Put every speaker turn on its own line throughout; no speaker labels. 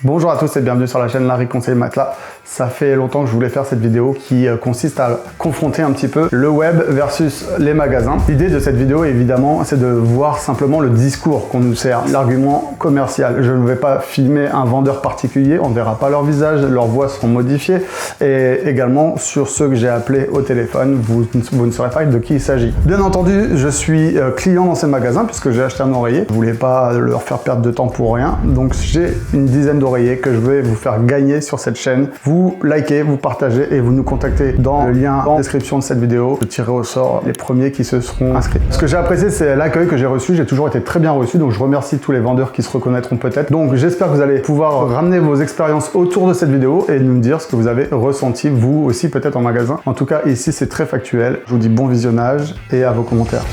Bonjour à tous et bienvenue sur la chaîne Larry Conseil Matelas. Ça fait longtemps que je voulais faire cette vidéo qui consiste à confronter un petit peu le web versus les magasins. L'idée de cette vidéo évidemment c'est de voir simplement le discours qu'on nous sert, l'argument commercial. Je ne vais pas filmer un vendeur particulier, on ne verra pas leur visage, leurs voix seront modifiées et également sur ceux que j'ai appelés au téléphone, vous ne saurez pas de qui il s'agit. Bien entendu, je suis client dans ces magasins puisque j'ai acheté un oreiller. Je ne voulais pas leur faire perdre de temps pour rien, donc j'ai une dizaine d'oreillers que je vais vous faire gagner sur cette chaîne. Vous likez, vous partagez et vous nous contactez dans le lien en description de cette vidéo. Je tirerai au sort les premiers qui se seront inscrits. Ce que j'ai apprécié, c'est l'accueil que j'ai reçu. J'ai toujours été très bien reçu, donc je remercie tous les vendeurs qui se reconnaîtront peut-être. Donc j'espère que vous allez pouvoir ramener vos expériences autour de cette vidéo et nous dire ce que vous avez ressenti vous aussi peut-être en magasin. En tout cas ici c'est très factuel. Je vous dis bon visionnage et à vos commentaires.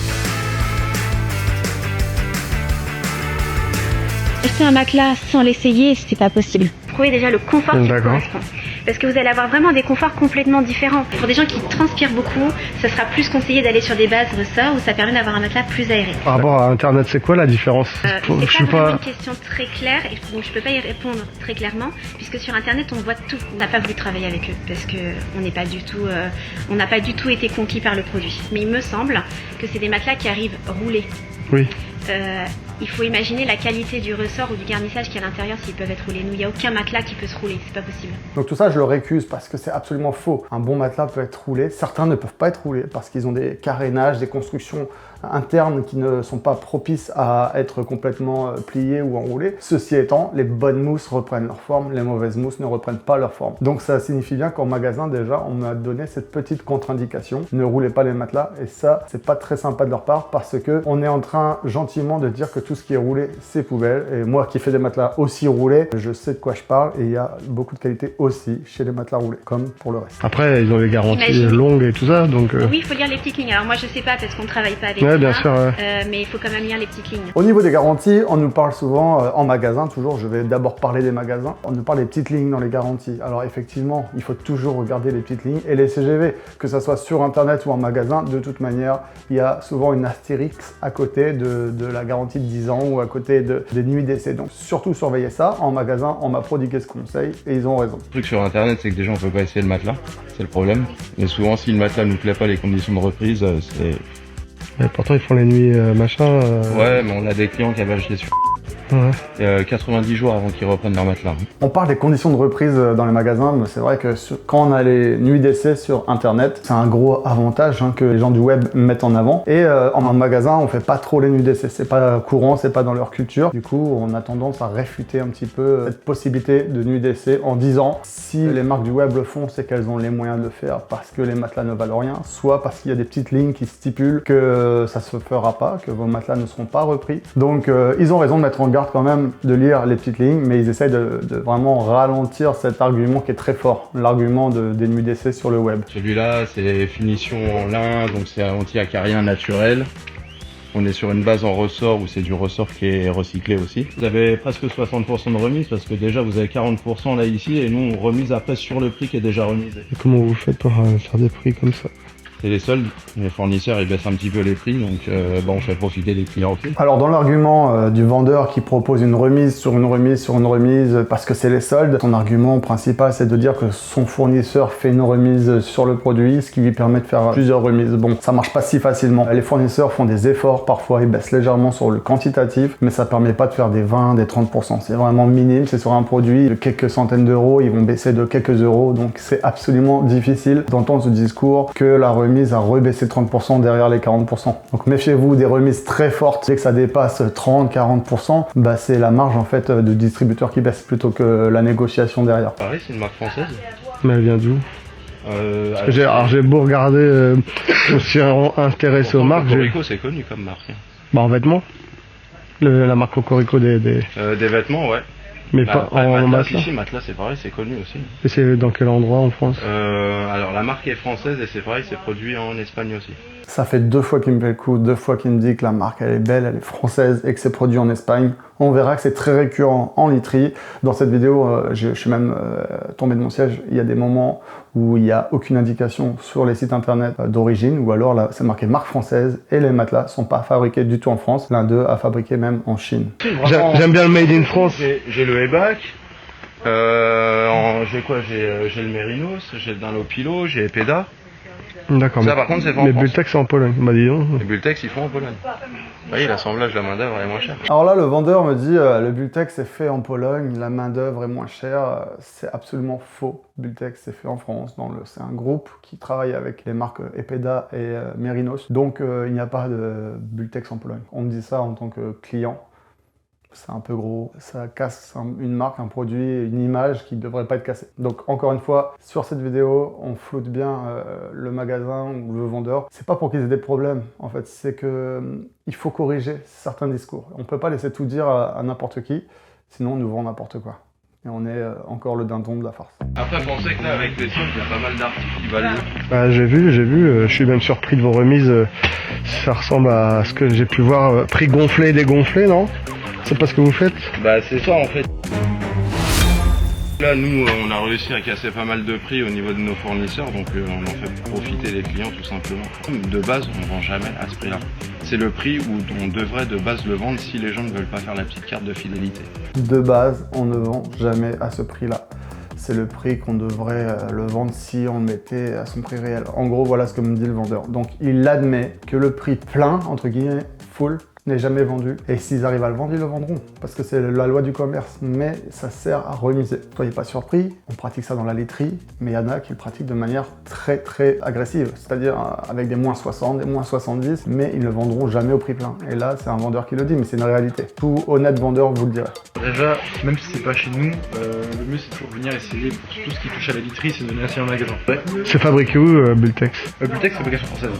Acheter un matelas sans l'essayer, c'est pas possible. Trouvez déjà le confort qui vous correspond. Parce que vous allez avoir vraiment des conforts complètement différents. Pour des gens qui transpirent beaucoup, ça sera plus conseillé d'aller sur des bases ressorts où ça permet d'avoir un matelas plus aéré.
Par rapport à Internet, c'est quoi la différence?
C'est pas une question très claire et donc je peux pas y répondre très clairement puisque sur Internet on voit tout. On n'a pas voulu travailler avec eux parce que on n'a pas du tout été conquis par le produit. Mais il me semble que c'est des matelas qui arrivent roulés.
Oui.
Il faut imaginer la qualité du ressort ou du garnissage qui est à l'intérieur s'ils peuvent être roulés. Nous, il n'y a aucun matelas qui peut se rouler, c'est pas possible.
Donc tout ça, je le récuse parce que c'est absolument faux. Un bon matelas peut être roulé. Certains ne peuvent pas être roulés parce qu'ils ont des carénages, des constructions internes qui ne sont pas propices à être complètement pliés ou enroulés. Ceci étant, les bonnes mousses reprennent leur forme, les mauvaises mousses ne reprennent pas leur forme. Donc ça signifie bien qu'en magasin, déjà, on m'a donné cette petite contre-indication. Ne roulez pas les matelas et ça, c'est pas très sympa de leur part parce que on est en train gentiment de dire que tout ce qui est roulé, c'est poubelle. Et moi qui fais des matelas aussi roulés, je sais de quoi je parle et il y a beaucoup de qualité aussi chez les matelas roulés, comme pour le reste.
Après, ils ont des garanties longues et tout ça, donc...
Oui, il faut lire les petites lignes. Alors moi, je sais pas parce qu'on travaille pas avec
ouais, bien sûr, ouais.
mais il faut quand même lire les petites lignes.
Au niveau des garanties, on nous parle souvent en magasin, toujours, je vais d'abord parler des magasins, on nous parle des petites lignes dans les garanties. Alors effectivement, il faut toujours regarder les petites lignes et les CGV, que ça soit sur internet ou en magasin, de toute manière, il y a souvent une astérix à côté de la garantie de 10 ans ou à côté des nuits d'essai. Donc surtout surveillez ça. En magasin, on m'a prodigué ce conseil et ils ont raison.
Le truc sur internet, c'est que déjà on peut pas essayer le matelas, c'est le problème. Et souvent, si le matelas nous plaît pas, les conditions de reprise, c'est...
Et pourtant, ils font les nuits machin...
Ouais, mais on a des clients qui avaient acheté sur...
Ouais.
90 jours avant qu'ils reprennent leur matelas.
On parle des conditions de reprise dans les magasins, mais c'est vrai que quand on a les nuits d'essai sur internet, c'est un gros avantage que les gens du web mettent en avant. Et en magasin, on fait pas trop les nuits d'essai, c'est pas courant, c'est pas dans leur culture. Du coup, on a tendance à réfuter un petit peu cette possibilité de nuit d'essai en disant si les marques du web le font, c'est qu'elles ont les moyens de le faire parce que les matelas ne valent rien, soit parce qu'il y a des petites lignes qui stipulent que ça se fera pas, que vos matelas ne seront pas repris. Donc ils ont raison de mettre en garde quand même de lire les petites lignes, mais ils essayent de vraiment ralentir cet argument qui est très fort, l'argument des nuits d'essai sur le web.
Celui-là, c'est finition en lin, donc c'est anti-acarien naturel. On est sur une base en ressort où c'est du ressort qui est recyclé aussi. Vous avez presque 60% de remise parce que déjà vous avez 40% là ici et nous on remise après sur le prix qui est déjà remisé.
Et comment vous faites pour faire des prix comme ça?
C'est les soldes, les fournisseurs ils baissent un petit peu les prix, donc on fait profiter des clients aussi.
Alors dans l'argument du vendeur qui propose une remise sur une remise sur une remise parce que c'est les soldes, son argument principal c'est de dire que son fournisseur fait une remise sur le produit, ce qui lui permet de faire plusieurs remises. Bon, ça marche pas si facilement. Les fournisseurs font des efforts, parfois ils baissent légèrement sur le quantitatif, mais ça permet pas de faire des 20, des 30%. C'est vraiment minime, c'est sur un produit de quelques centaines d'euros, ils vont baisser de quelques euros, donc c'est absolument difficile d'entendre ce discours que la remise à rebaisser 30% derrière les 40%. Donc méfiez-vous des remises très fortes. Dès que ça dépasse 30-40%, bah c'est la marge en fait de distributeur qui baisse plutôt que la négociation derrière.
Pareil, c'est une marque française.
Mais elle vient d'où? J'ai beau regarder, je me suis intéressé aux marques.
Cocorico, c'est connu comme marque.
Bah en vêtements. La marque Cocorico des
vêtements, ouais.
Mais pas en matelas.
Si, matelas c'est pareil, c'est connu aussi.
Et c'est dans quel endroit en France?
Alors la marque est française et c'est pareil, c'est produit en Espagne aussi.
Ça fait 2 fois qu'il me fait le coup, 2 fois qu'il me dit que la marque elle est belle, elle est française et que c'est produit en Espagne. On verra que c'est très récurrent en literie. Dans cette vidéo, je suis même tombé de mon siège. Il y a des moments où il n'y a aucune indication sur les sites internet d'origine, ou alors là c'est marqué marque française et les matelas sont pas fabriqués du tout en France. L'un d'eux a fabriqué même en Chine.
J'aime bien le Made in France.
J'ai le Ebac, J'ai quoi? J'ai le Mérinos, j'ai le Dunlopilo, j'ai Epeda.
D'accord.
Ça, par contre, c'est fait en
Mais
France.
Bultex, c'est en Pologne. Bah, dis donc.
Les Bultex, ils font en Pologne. Oui, l'assemblage, la main-d'œuvre est moins chère.
Alors là, le vendeur me dit le Bultex est fait en Pologne, la main-d'œuvre est moins chère. C'est absolument faux. Bultex c'est fait en France. C'est un groupe qui travaille avec les marques Epeda et Mérinos. Donc il n'y a pas de Bultex en Pologne. On me dit ça en tant que client. C'est un peu gros, ça casse une marque, un produit, une image qui ne devrait pas être cassée. Donc encore une fois, sur cette vidéo, on floute bien le magasin ou le vendeur. C'est pas pour qu'ils aient des problèmes, en fait, c'est que il faut corriger certains discours. On peut pas laisser tout dire à n'importe qui, sinon on nous vend n'importe quoi. Et on est encore le dindon de la farce.
Après, pensez que là, avec les soldes, il y a pas mal d'articles qui valent mieux.
Bah, j'ai vu, je suis même surpris de vos remises. Ça ressemble à ce que j'ai pu voir, prix gonflé et dégonflé, non? C'est pas ce que vous faites?
Bah c'est ça en fait. Là nous on a réussi à casser pas mal de prix au niveau de nos fournisseurs, donc on en fait profiter les clients tout simplement. De base on vend jamais à ce prix là. C'est le prix où on devrait de base le vendre si les gens ne veulent pas faire la petite carte de fidélité.
De base on ne vend jamais à ce prix là. C'est le prix qu'on devrait le vendre si on le mettait à son prix réel. En gros voilà ce que me dit le vendeur. Donc il admet que le prix plein, entre guillemets, full, n'est jamais vendu, et s'ils arrivent à le vendre, ils le vendront, parce que c'est la loi du commerce, mais ça sert à remiser. Soyez pas surpris, on pratique ça dans la laiterie, mais il y en a qui le pratiquent de manière très très agressive, c'est-à-dire avec des moins 60, des moins 70, mais ils ne le vendront jamais au prix plein. Et là, c'est un vendeur qui le dit, mais c'est une réalité. Tout honnête vendeur vous le dirait.
Déjà, même si c'est pas chez nous, le mieux c'est toujours venir essayer pour tout ce qui touche à la literie, c'est de venir essayer en magasin. Ouais.
C'est fabriqué où, Bultex?
Bultex, c'est fabrication française.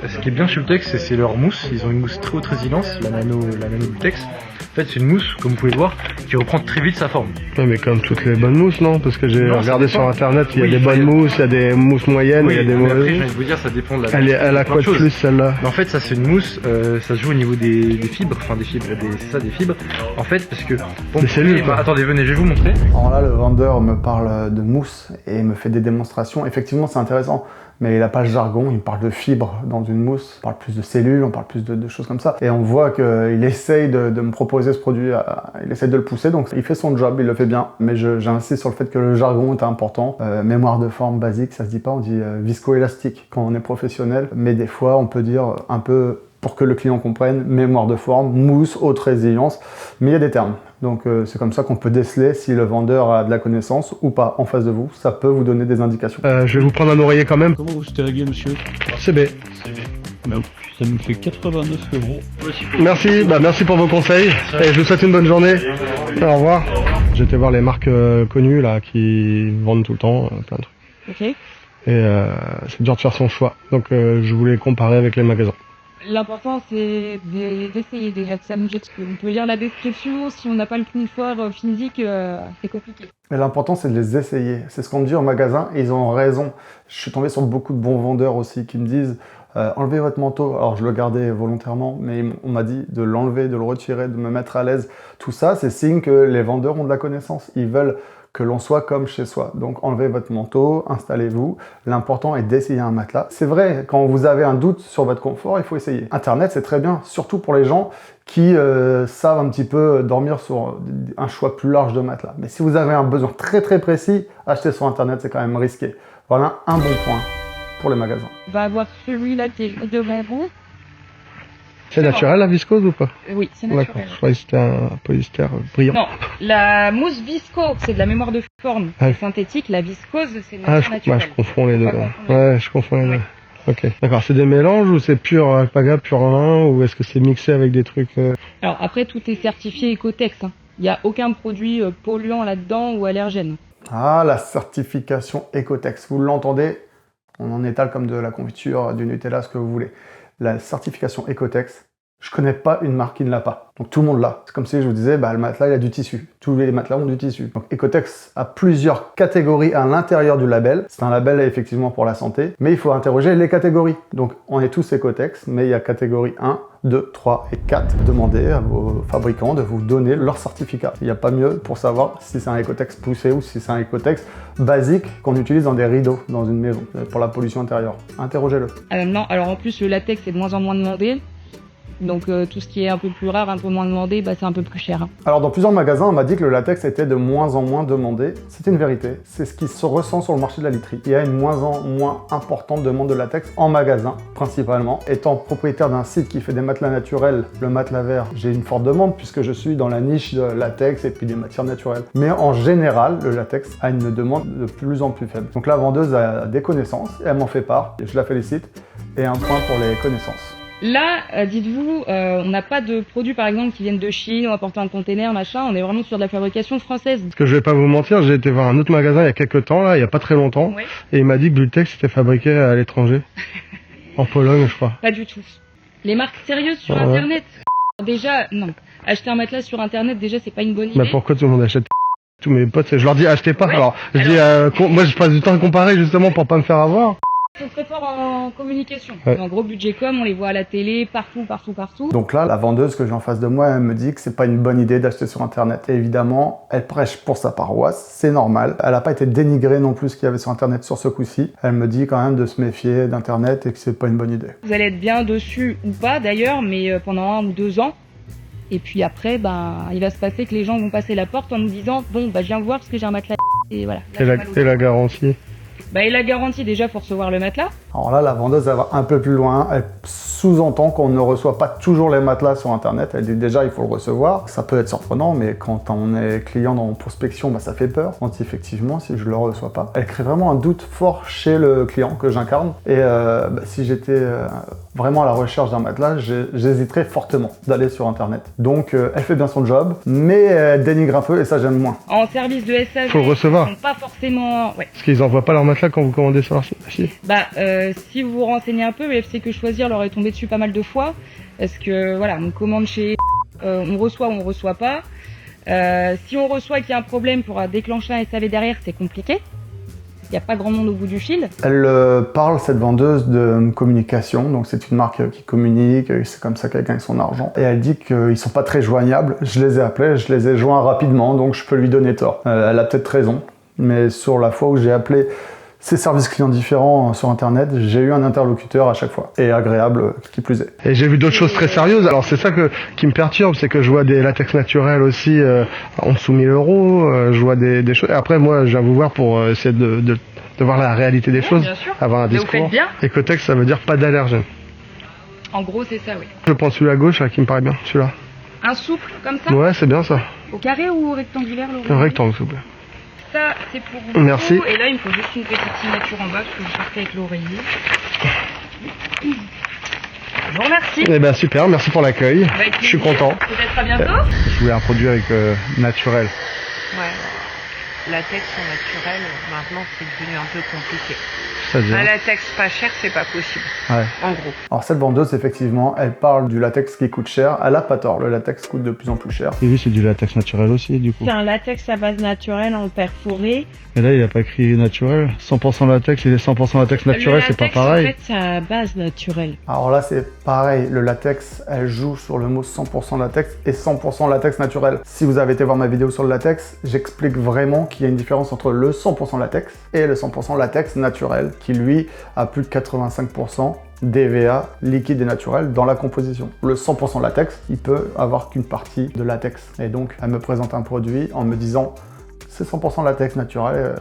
Ce qui est bien chez Bultex, c'est leur mousse. Ils ont une mousse très haute résilience, la nano Bultex. En fait, c'est une mousse, comme vous pouvez le voir, qui reprend très vite sa forme.
Ouais, mais comme toutes les bonnes mousses, non? Parce que j'ai regardé sur internet, il y a des bonnes mousses, il y a des mousses moyennes, il y a des mauvaises.
Après, je vais vous dire, ça dépend de la.
Elle a quoi de plus celle-là?
En fait, ça c'est une mousse, ça se joue au niveau des fibres, enfin des fibres, c'est ça des fibres. En fait, parce que.
Des cellules.
Attendez, venez, je vais vous montrer.
Alors là, le vendeur me parle de mousse et me fait des démonstrations. Effectivement, c'est intéressant. Mais il n'a pas le jargon, il parle de fibres dans une mousse, on parle plus de cellules, on parle plus de choses comme ça. Et on voit qu'il essaye de me proposer ce produit, il essaye de le pousser, donc il fait son job, il le fait bien. Mais j'insiste sur le fait que le jargon est important. Mémoire de forme basique, ça se dit pas, on dit viscoélastique quand on est professionnel. Mais des fois, on peut dire un peu, pour que le client comprenne, mémoire de forme, mousse, haute résilience, mais il y a des termes. Donc c'est comme ça qu'on peut déceler si le vendeur a de la connaissance ou pas en face de vous. Ça peut vous donner des indications.
Je vais vous prendre un oreiller quand même.
Comment vous distinguez, monsieur?
CB.
Ben, ça me fait 89 €.
Merci, merci pour vos conseils. Et je vous souhaite une bonne journée. Au revoir. J'étais voir les marques connues là qui vendent tout le temps plein de trucs.
Ok.
Et c'est dur de faire son choix. Donc je voulais comparer avec les magasins.
L'important c'est d'essayer déjà de s'amuser. On peut lire la description, si on n'a pas le confort physique, c'est compliqué.
Mais l'important c'est de les essayer. C'est ce qu'on me dit au magasin et ils ont raison. Je suis tombé sur beaucoup de bons vendeurs aussi qui me disent enlevez votre manteau. Alors je le gardais volontairement, mais on m'a dit de l'enlever, de le retirer, de me mettre à l'aise. Tout ça, c'est signe que les vendeurs ont de la connaissance. Ils veulent que l'on soit comme chez soi. Donc enlevez votre manteau, installez-vous. L'important est d'essayer un matelas. C'est vrai, quand vous avez un doute sur votre confort, il faut essayer. Internet, c'est très bien, surtout pour les gens qui savent un petit peu dormir sur un choix plus large de matelas. Mais si vous avez un besoin très très précis, acheter sur Internet, c'est quand même risqué. Voilà un bon point pour les magasins.
On va avoir celui-là qui est de bon.
C'est naturel la viscose ou pas?
Oui, c'est
D'accord,
naturel.
je croyais que c'était un polyester brillant.
Non, la mousse visco, c'est de la mémoire de forme synthétique. La viscose, c'est naturel.
Je confonds les deux. Ouais, je confonds les deux.
Ouais.
Ok. D'accord, c'est des mélanges ou c'est pur alpaga, pur vin, ou est-ce que c'est mixé avec des trucs
Alors après, tout est certifié Ecotex. Il n'y a aucun produit polluant là-dedans ou allergène.
Ah, la certification Ecotex, vous l'entendez? On en étale comme de la confiture, du Nutella, ce que vous voulez. La certification Ecotex, je connais pas une marque qui ne l'a pas. Donc tout le monde l'a. C'est comme si je vous disais, le matelas, il a du tissu. Tous les matelas ont du tissu. Donc Ecotex a plusieurs catégories à l'intérieur du label. C'est un label effectivement pour la santé, mais il faut interroger les catégories. Donc on est tous Ecotex, mais il y a catégorie 1, 2, 3 et 4. Demandez à vos fabricants de vous donner leur certificat. Il n'y a pas mieux pour savoir si c'est un Ecotex poussé ou si c'est un Ecotex basique qu'on utilise dans des rideaux dans une maison pour la pollution intérieure. Interrogez-le.
Non, alors en plus le latex est de moins en moins demandé. Donc tout ce qui est un peu plus rare, un peu moins demandé, bah, c'est un peu plus cher. Hein.
Alors dans plusieurs magasins, on m'a dit que le latex était de moins en moins demandé. C'est une vérité, c'est ce qui se ressent sur le marché de la literie. Il y a une moins en moins importante demande de latex en magasin, principalement. Étant propriétaire d'un site qui fait des matelas naturels, le matelas vert, j'ai une forte demande puisque je suis dans la niche de latex et puis des matières naturelles. Mais en général, le latex a une demande de plus en plus faible. Donc la vendeuse a des connaissances, et elle m'en fait part, et je la félicite. Et un point pour les connaissances.
Là, dites-vous, on n'a pas de produits par exemple qui viennent de Chine ou apportés en container, machin, on est vraiment sur de la fabrication française.
Parce que je vais pas vous mentir, j'ai été voir un autre magasin il y a quelques temps, là, il y a pas très longtemps,
Ouais.
et il m'a dit que Bultex était fabriqué à l'étranger. En Pologne, je crois.
Pas du tout. Les marques sérieuses sur
Ouais.
internet. Déjà, non. Acheter un matelas sur internet, déjà, c'est pas une bonne idée.
Mais pourquoi tout le monde achète? Tous mes potes, je leur dis achetez pas.
Ouais.
Alors, je dis, moi je passe du temps à comparer justement pour pas me faire avoir.
Ils sont très forts en communication.
Ouais.
En gros, budget com, on les voit à la télé, partout.
Donc là, la vendeuse que j'ai en face de moi, elle me dit que c'est pas une bonne idée d'acheter sur internet. Et évidemment, elle prêche pour sa paroisse, c'est normal. Elle n'a pas été dénigrée non plus ce qu'il y avait sur internet sur ce coup-ci. Elle me dit quand même de se méfier d'internet et que c'est pas une bonne idée.
Vous allez être bien dessus ou pas d'ailleurs, mais pendant 1 ou 2 ans. Et puis après, il va se passer que les gens vont passer la porte en nous disant bon, je viens voir parce que j'ai un matelas. Et voilà. Là,
Et la garantie.
Et la garantie, déjà, faut recevoir le matelas.
Alors là, la vendeuse, elle va un peu plus loin. Elle sous-entend qu'on ne reçoit pas toujours les matelas sur internet. Elle dit déjà, il faut le recevoir. Ça peut être surprenant, mais quand on est client dans prospection, ça fait peur. On dit effectivement, si je le reçois pas. Elle crée vraiment un doute fort chez le client que j'incarne. Et si j'étais vraiment à la recherche d'un matelas, j'hésiterais fortement d'aller sur internet. Donc, elle fait bien son job, mais elle dénigre un peu et ça, j'aime moins.
En service de SAV,
Faut le recevoir.
ils sont pas forcément... Ouais.
Parce qu'ils envoient pas leur matelas quand vous commandez sur leur site. Si.
Si vous vous renseignez un peu, le FC Que Choisir leur est tombé dessus pas mal de fois. Parce que, voilà, on commande chez... on reçoit ou on reçoit pas. Si on reçoit et qu'il y a un problème pour déclencher un SAV derrière, c'est compliqué. Il n'y a pas grand monde au bout du fil.
Elle parle, cette vendeuse, de communication. Donc c'est une marque qui communique, c'est comme ça qu'elle gagne son argent. Et elle dit qu'ils sont pas très joignables. Je les ai appelés, je les ai joints rapidement, donc je peux lui donner tort. Elle a peut-être raison, mais sur la fois où j'ai appelé ces services clients différents sur internet, j'ai eu un interlocuteur à chaque fois. Et agréable, qui plus est.
Et j'ai vu d'autres choses très sérieuses. Alors c'est ça qui me perturbe, c'est que je vois des latex naturels aussi en dessous 1000 €. Je vois des choses. Et après, moi, je viens vous voir pour essayer de voir la réalité des choses,
bien sûr.
avoir un
Mais vous
discours.
faites bien.
Ecotex, ça veut dire pas d'allergène.
En gros, c'est ça, oui.
Je prends celui à gauche, là, qui me paraît bien, celui-là.
Un souple, comme ça,
Ouais, c'est bien ça.
au carré ou au rectangulaire, Laurent?
Un rectangle, s'il vous plaît.
Ça, c'est pour vous.
Merci.
Et là, il me faut juste une petite signature en bas, parce que vous partez avec l'oreiller. Je vous remercie.
Eh ben super, merci pour l'accueil.
Avec
Je suis
plaisir.
content.
Peut-être à bientôt.
Je voulais un produit avec naturel.
Ouais. Latex en naturel, maintenant c'est devenu un peu compliqué.
C'est-à-dire
Un latex pas cher, c'est pas possible.
Ouais.
En gros.
Alors cette vendeuse, effectivement, elle parle du latex qui coûte cher. Elle a pas tort, le latex coûte de plus en plus cher.
Et lui, c'est du latex naturel aussi, du coup.
C'est un latex à base naturelle en perforé.
Et là, il a pas écrit naturel. 100% latex, il est 100% latex naturel, c'est pas pareil.
En fait, c'est à base naturelle.
Alors là, c'est pareil, le latex, elle joue sur le mot 100% latex et 100% latex naturel. Si vous avez été voir ma vidéo sur le latex, j'explique vraiment qu'il y a une différence entre le 100% latex et le 100% latex naturel, qui lui a plus de 85% d'EVA liquide et naturel dans la composition. Le 100% latex, il peut avoir qu'une partie de latex. Et donc, elle me présente un produit en me disant c'est 100% latex naturel,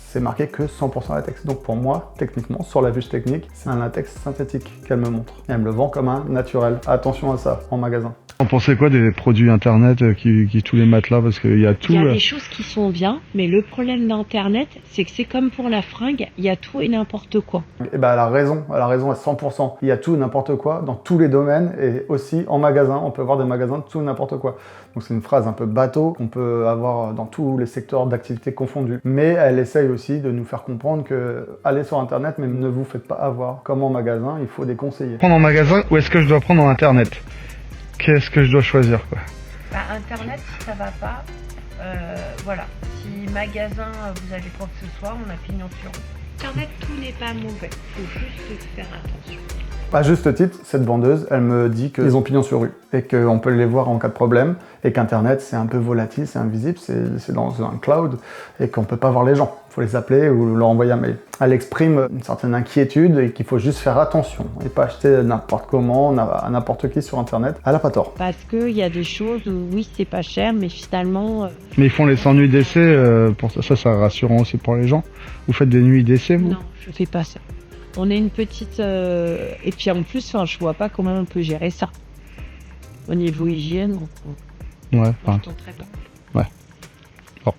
c'est marqué que 100% latex. Donc pour moi, techniquement, sur la fiche technique, c'est un latex synthétique qu'elle me montre. Et elle me le vend comme un naturel. Attention à ça, en magasin.
Vous pensez quoi des produits internet qui tous les matelas, parce qu'il y a tout
Il y a
là.
des choses qui sont bien, mais le problème d'internet, c'est que c'est comme pour la fringue, il y a tout et n'importe quoi.
Et ben elle a raison à 100%. Il y a tout et n'importe quoi dans tous les domaines et aussi en magasin. On peut avoir des magasins de tout et n'importe quoi. Donc c'est une phrase un peu bateau qu'on peut avoir dans tous les secteurs d'activité confondus. Mais elle essaye aussi de nous faire comprendre que allez sur internet, mais ne vous faites pas avoir. Comme en magasin, il faut des conseillers.
Prendre en magasin ou est-ce que je dois prendre en internet? Qu'est-ce que je dois choisir, quoi?
Internet, si ça va pas, voilà. Si magasin, vous avez quoi que ce soit, on a pignon sur rue. Internet, tout n'est pas mauvais. Faut juste faire attention.
À juste titre, cette vendeuse, elle me dit qu'ils ont pignon sur rue et qu'on peut les voir en cas de problème et qu'Internet, c'est un peu volatile, c'est invisible, c'est dans un cloud et qu'on peut pas voir les gens. Il faut les appeler ou leur envoyer un mail. Elle exprime une certaine inquiétude et qu'il faut juste faire attention et pas acheter n'importe comment, à n'importe qui sur Internet. Elle a pas tort.
Parce qu'il y a des choses où, oui, c'est pas cher, mais finalement...
Mais ils font les 100 nuits d'essai, pour ça, c'est rassurant aussi pour les gens. Vous faites des nuits d'essai, vous?
Non, je fais pas ça. On est une petite... Et puis en plus, je vois pas comment on peut gérer ça. Au niveau hygiène,
Ouais,
on se très pas.
Ouais. Bon.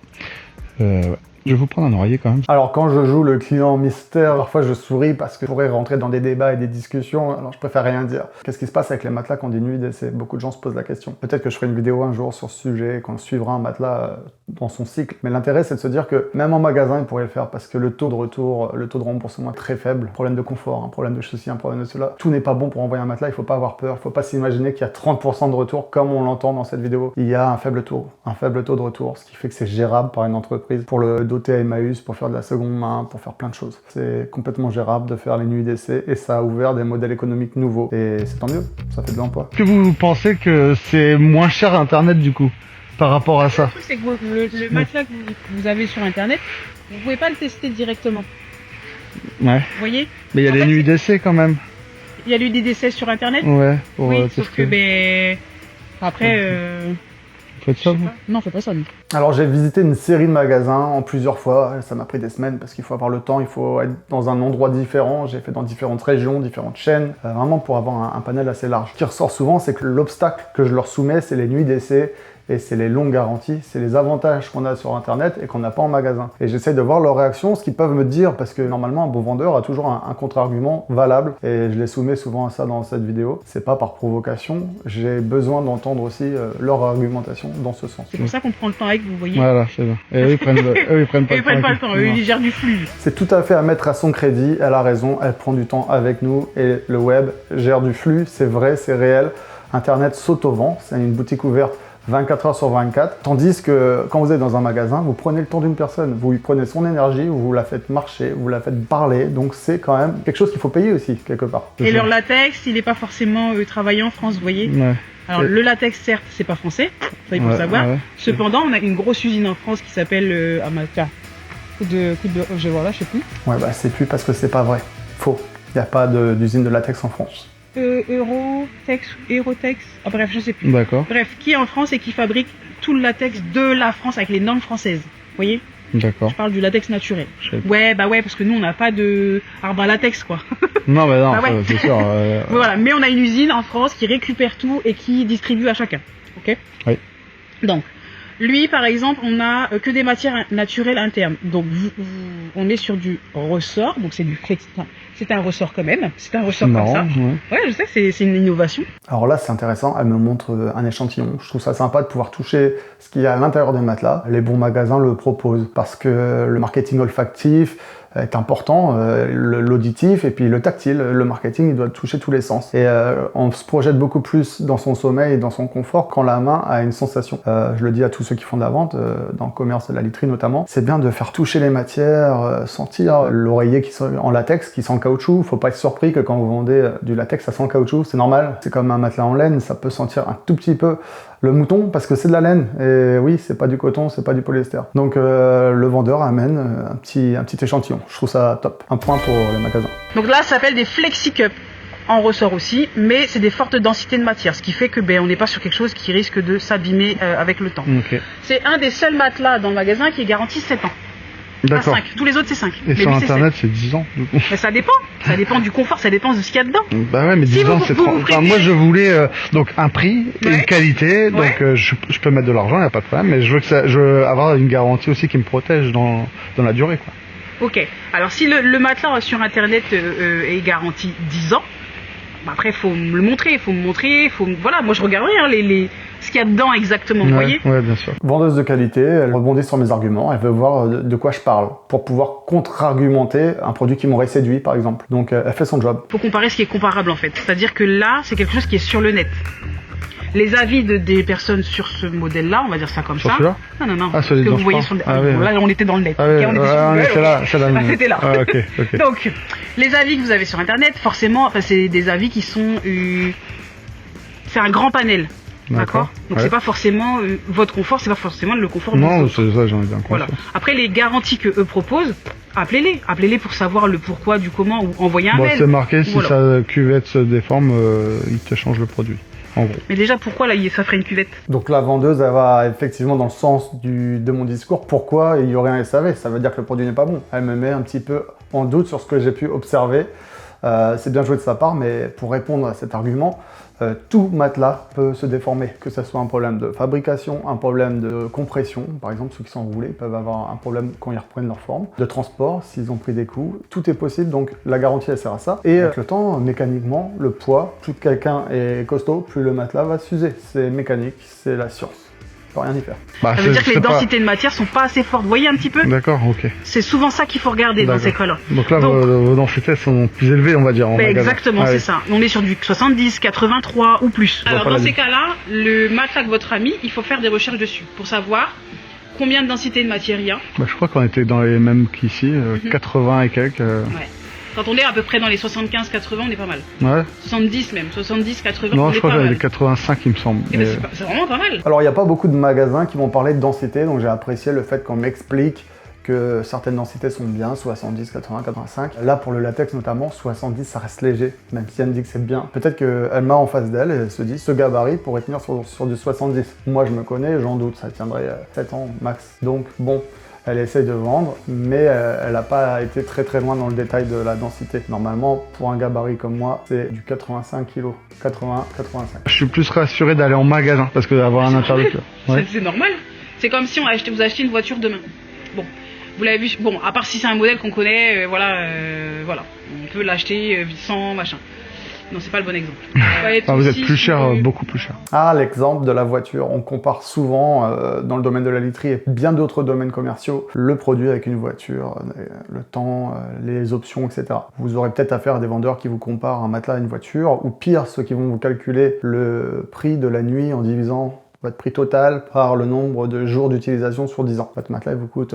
Ouais. Je vais vous prendre un oreiller quand même.
Alors quand je joue le client mystère, parfois je souris parce que je pourrais rentrer dans des débats et des discussions, alors je préfère rien dire. Qu'est-ce qui se passe avec les matelas qu'on dit nuit d'essai? Beaucoup de gens se posent la question. Peut-être que je ferai une vidéo un jour sur ce sujet, qu'on suivra un matelas dans son cycle. Mais l'intérêt c'est de se dire que même en magasin ils pourraient le faire parce que le taux de retour, le taux de remboursement est très faible. Problème de confort, un problème de ceci, un problème de cela. Tout n'est pas bon pour envoyer un matelas, il faut pas avoir peur, il faut pas s'imaginer qu'il y a 30% de retour comme on l'entend dans cette vidéo. Il y a un faible taux de retour, ce qui fait que c'est gérable par une entreprise pour le doter à Emmaüs, pour faire de la seconde main, pour faire plein de choses. C'est complètement gérable de faire les nuits d'essai et ça a ouvert des modèles économiques nouveaux. Et c'est tant mieux, ça fait de l'emploi.
Est-ce que vous pensez que c'est moins cher Internet du coup, par rapport à ça?
Le truc, c'est que le matelas que vous avez sur Internet, vous pouvez pas le tester directement.
Ouais.
Vous voyez?
Mais il y a des nuits d'essai quand même.
Il y a eu des décès sur Internet?
Ouais, pour
oui, sauf
tester.
que, après...
Faites ça, vous?
Non, fais pas ça, non.
Alors j'ai visité une série de magasins en plusieurs fois, ça m'a pris des semaines parce qu'il faut avoir le temps, il faut être dans un endroit différent, j'ai fait dans différentes régions, différentes chaînes, vraiment pour avoir un panel assez large. Ce qui ressort souvent, c'est que l'obstacle que je leur soumets, c'est les nuits d'essai, et c'est les longues garanties, c'est les avantages qu'on a sur Internet et qu'on n'a pas en magasin. Et j'essaie de voir leur réaction, ce qu'ils peuvent me dire, parce que normalement un bon vendeur a toujours un contre-argument valable, et je les soumets souvent à ça dans cette vidéo. C'est pas par provocation, j'ai besoin d'entendre aussi leur argumentation dans ce sens.
C'est pour ça qu'on prend le temps avec vous, voyez.
Voilà, c'est bien. Et eux, ils prennent pas
le temps, eux, ils gèrent du flux.
C'est tout à fait à mettre à son crédit, elle a raison, elle prend du temps avec nous, et le web gère du flux, c'est vrai, c'est réel. Internet s'auto-vend, c'est une boutique ouverte 24 heures sur 24, tandis que quand vous êtes dans un magasin, vous prenez le temps d'une personne, vous lui prenez son énergie, vous la faites marcher, vous la faites parler, donc c'est quand même quelque chose qu'il faut payer aussi, quelque part.
Et leur latex, il n'est pas forcément travaillé en France, vous voyez.
Ouais.
Alors le latex, certes, c'est pas français, ça il faut savoir. Ouais. Cependant, on a une grosse usine en France qui s'appelle Amatia. Je vois là, je sais plus.
Ouais, bah c'est plus parce que c'est pas vrai. Faux. Il n'y a pas d'usine de latex en France.
Eurotex, bref, je sais plus.
D'accord.
Bref, qui est en France et qui fabrique tout le latex de la France avec les normes françaises. Vous voyez?
D'accord.
Je parle du latex naturel. Ouais, parce que nous on n'a pas de arbre à latex quoi.
Non, mais non,
c'est
sûr.
Voilà, mais on a une usine en France qui récupère tout et qui distribue à chacun. Ok?
Oui.
Donc, lui par exemple, on a que des matières naturelles internes. Donc, on est sur du ressort, donc c'est du flexitien. C'est un ressort quand même, c'est un ressort comme ça. Ouais, je sais que c'est une innovation.
Alors là, c'est intéressant, elle me montre un échantillon. Je trouve ça sympa de pouvoir toucher ce qu'il y a à l'intérieur des matelas. Les bons magasins le proposent parce que le marketing olfactif est important, l'auditif et puis le tactile. Le marketing, il doit toucher tous les sens. Et on se projette beaucoup plus dans son sommeil et dans son confort quand la main a une sensation. Je le dis à tous ceux qui font de la vente, dans le commerce de la literie notamment, c'est bien de faire toucher les matières, sentir l'oreiller qui sent en latex, qui sent le caoutchouc. Faut pas être surpris que quand vous vendez du latex, ça sent le caoutchouc, c'est normal. C'est comme un matelas en laine, ça peut sentir un tout petit peu le mouton parce que c'est de la laine. Et oui, c'est pas du coton, c'est pas du polyester. Donc le vendeur amène un petit échantillon. Je trouve ça top. Un point pour les magasins.
Donc là, ça s'appelle des Flexi Cup. En ressort aussi, mais c'est des fortes densités de matière, ce qui fait que on n'est pas sur quelque chose qui risque de s'abîmer avec le temps.
Okay.
C'est un des seuls matelas dans le magasin qui est garanti 7 ans.
D'accord.
5. Tous les autres c'est 5.
Et mais sur internet c'est 10 ans du coup.
Mais ça dépend du confort, ça dépend de ce qu'il y a dedans.
Bah ouais, mais 10 ans c'est trop. Enfin, moi je voulais donc un prix et une qualité, donc je peux mettre de l'argent, il n'y a pas de problème, mais je veux avoir une garantie aussi qui me protège dans la durée quoi.
Ok, alors si le matelas sur internet est garanti 10 ans, après il faut me le montrer, voilà, moi je regarderai ce qu'il y a dedans exactement, vous voyez.
Ouais, bien sûr.
Vendeuse de qualité, elle rebondit sur mes arguments, elle veut voir de quoi je parle, pour pouvoir contre-argumenter un produit qui m'aurait séduit par exemple. Donc elle fait son job.
Il faut comparer ce qui est comparable en fait, c'est-à-dire que là c'est quelque chose qui est sur le net.
les avis des personnes sur ce modèle-là, on va dire ça comme
Sur
ça.
celui-là?
Non.
Ah,
Ce que vous voyez sur le...
Ah, oui,
bon, là, on était dans le net.
Ah, oui,
on était c'était là.
Ah, ok.
Donc, les avis que vous avez sur Internet, forcément, c'est des avis qui sont... c'est un grand panel. D'accord. Donc c'est pas forcément votre confort, c'est pas forcément le confort de
Non, c'est ça, j'en ai bien conscience.
Voilà. Après les garanties que eux proposent, appelez-les pour savoir le pourquoi du comment ou envoyer un mail.
C'est marqué, si
voilà.
sa cuvette se déforme, ils te changent le produit. En gros.
Mais déjà pourquoi là ça ferait une cuvette?
Donc la vendeuse elle va effectivement dans le sens de mon discours. Pourquoi il y aurait un SAV? Ça veut dire que le produit n'est pas bon. Elle me met un petit peu en doute sur ce que j'ai pu observer. C'est bien joué de sa part, mais pour répondre à cet argument, tout matelas peut se déformer, que ce soit un problème de fabrication, un problème de compression, par exemple ceux qui sont enroulés peuvent avoir un problème quand ils reprennent leur forme, de transport s'ils ont pris des coups, tout est possible, donc la garantie elle sert à ça. Et avec le temps, mécaniquement, le poids, plus quelqu'un est costaud, plus le matelas va s'user, c'est mécanique, c'est la science. On peut rien y faire.
Ça veut dire que les densités de matière sont pas assez fortes. Vous voyez un petit peu?
D'accord, ok.
C'est souvent ça qu'il faut regarder dans ces cas-là.
Donc là, vos densités sont plus élevées, on va dire.
Exactement, c'est ça. On est sur du 70, 83 ou plus. Alors dans ces cas-là, le matelas de votre ami, il faut faire des recherches dessus pour savoir combien de densité de matière il y a.
Je crois qu'on était dans les mêmes qu'ici, 80 et quelques.
Ouais. Quand on est à peu près dans les 75-80, on est pas mal.
Ouais.
70 même, 70-80,
non,
on
je
est
crois
pas
qu'il y
mal.
avait 85 il me semble.
C'est vraiment pas mal.
Alors il n'y a pas beaucoup de magasins qui vont parler de densité, donc j'ai apprécié le fait qu'on m'explique que certaines densités sont bien, 70, 80, 85. Là pour le latex notamment, 70 ça reste léger, même si elle me dit que c'est bien. Peut-être qu'elle m'a en face d'elle et elle se dit ce gabarit pourrait tenir sur du 70. Moi je me connais, j'en doute, ça tiendrait 7 ans max. Donc bon. Elle essaye de vendre, mais elle n'a pas été très loin dans le détail de la densité. Normalement, pour un gabarit comme moi, c'est du 85 kg. 80, 85.
Je suis plus rassuré d'aller en magasin, parce que d'avoir un interlocuteur.
Ouais. C'est normal. C'est comme si vous achetez une voiture demain. Bon, vous l'avez vu, bon, à part si c'est un modèle qu'on connaît, voilà. On peut l'acheter sans machin. Non, c'est pas le bon exemple.
Vous êtes plus cher, beaucoup plus cher.
Ah, l'exemple de la voiture. On compare souvent dans le domaine de la literie et bien d'autres domaines commerciaux le produit avec une voiture, le temps, les options, etc. Vous aurez peut-être affaire à des vendeurs qui vous comparent un matelas à une voiture, ou pire, ceux qui vont vous calculer le prix de la nuit en divisant votre prix total par le nombre de jours d'utilisation sur 10 ans. Votre matelas vous coûte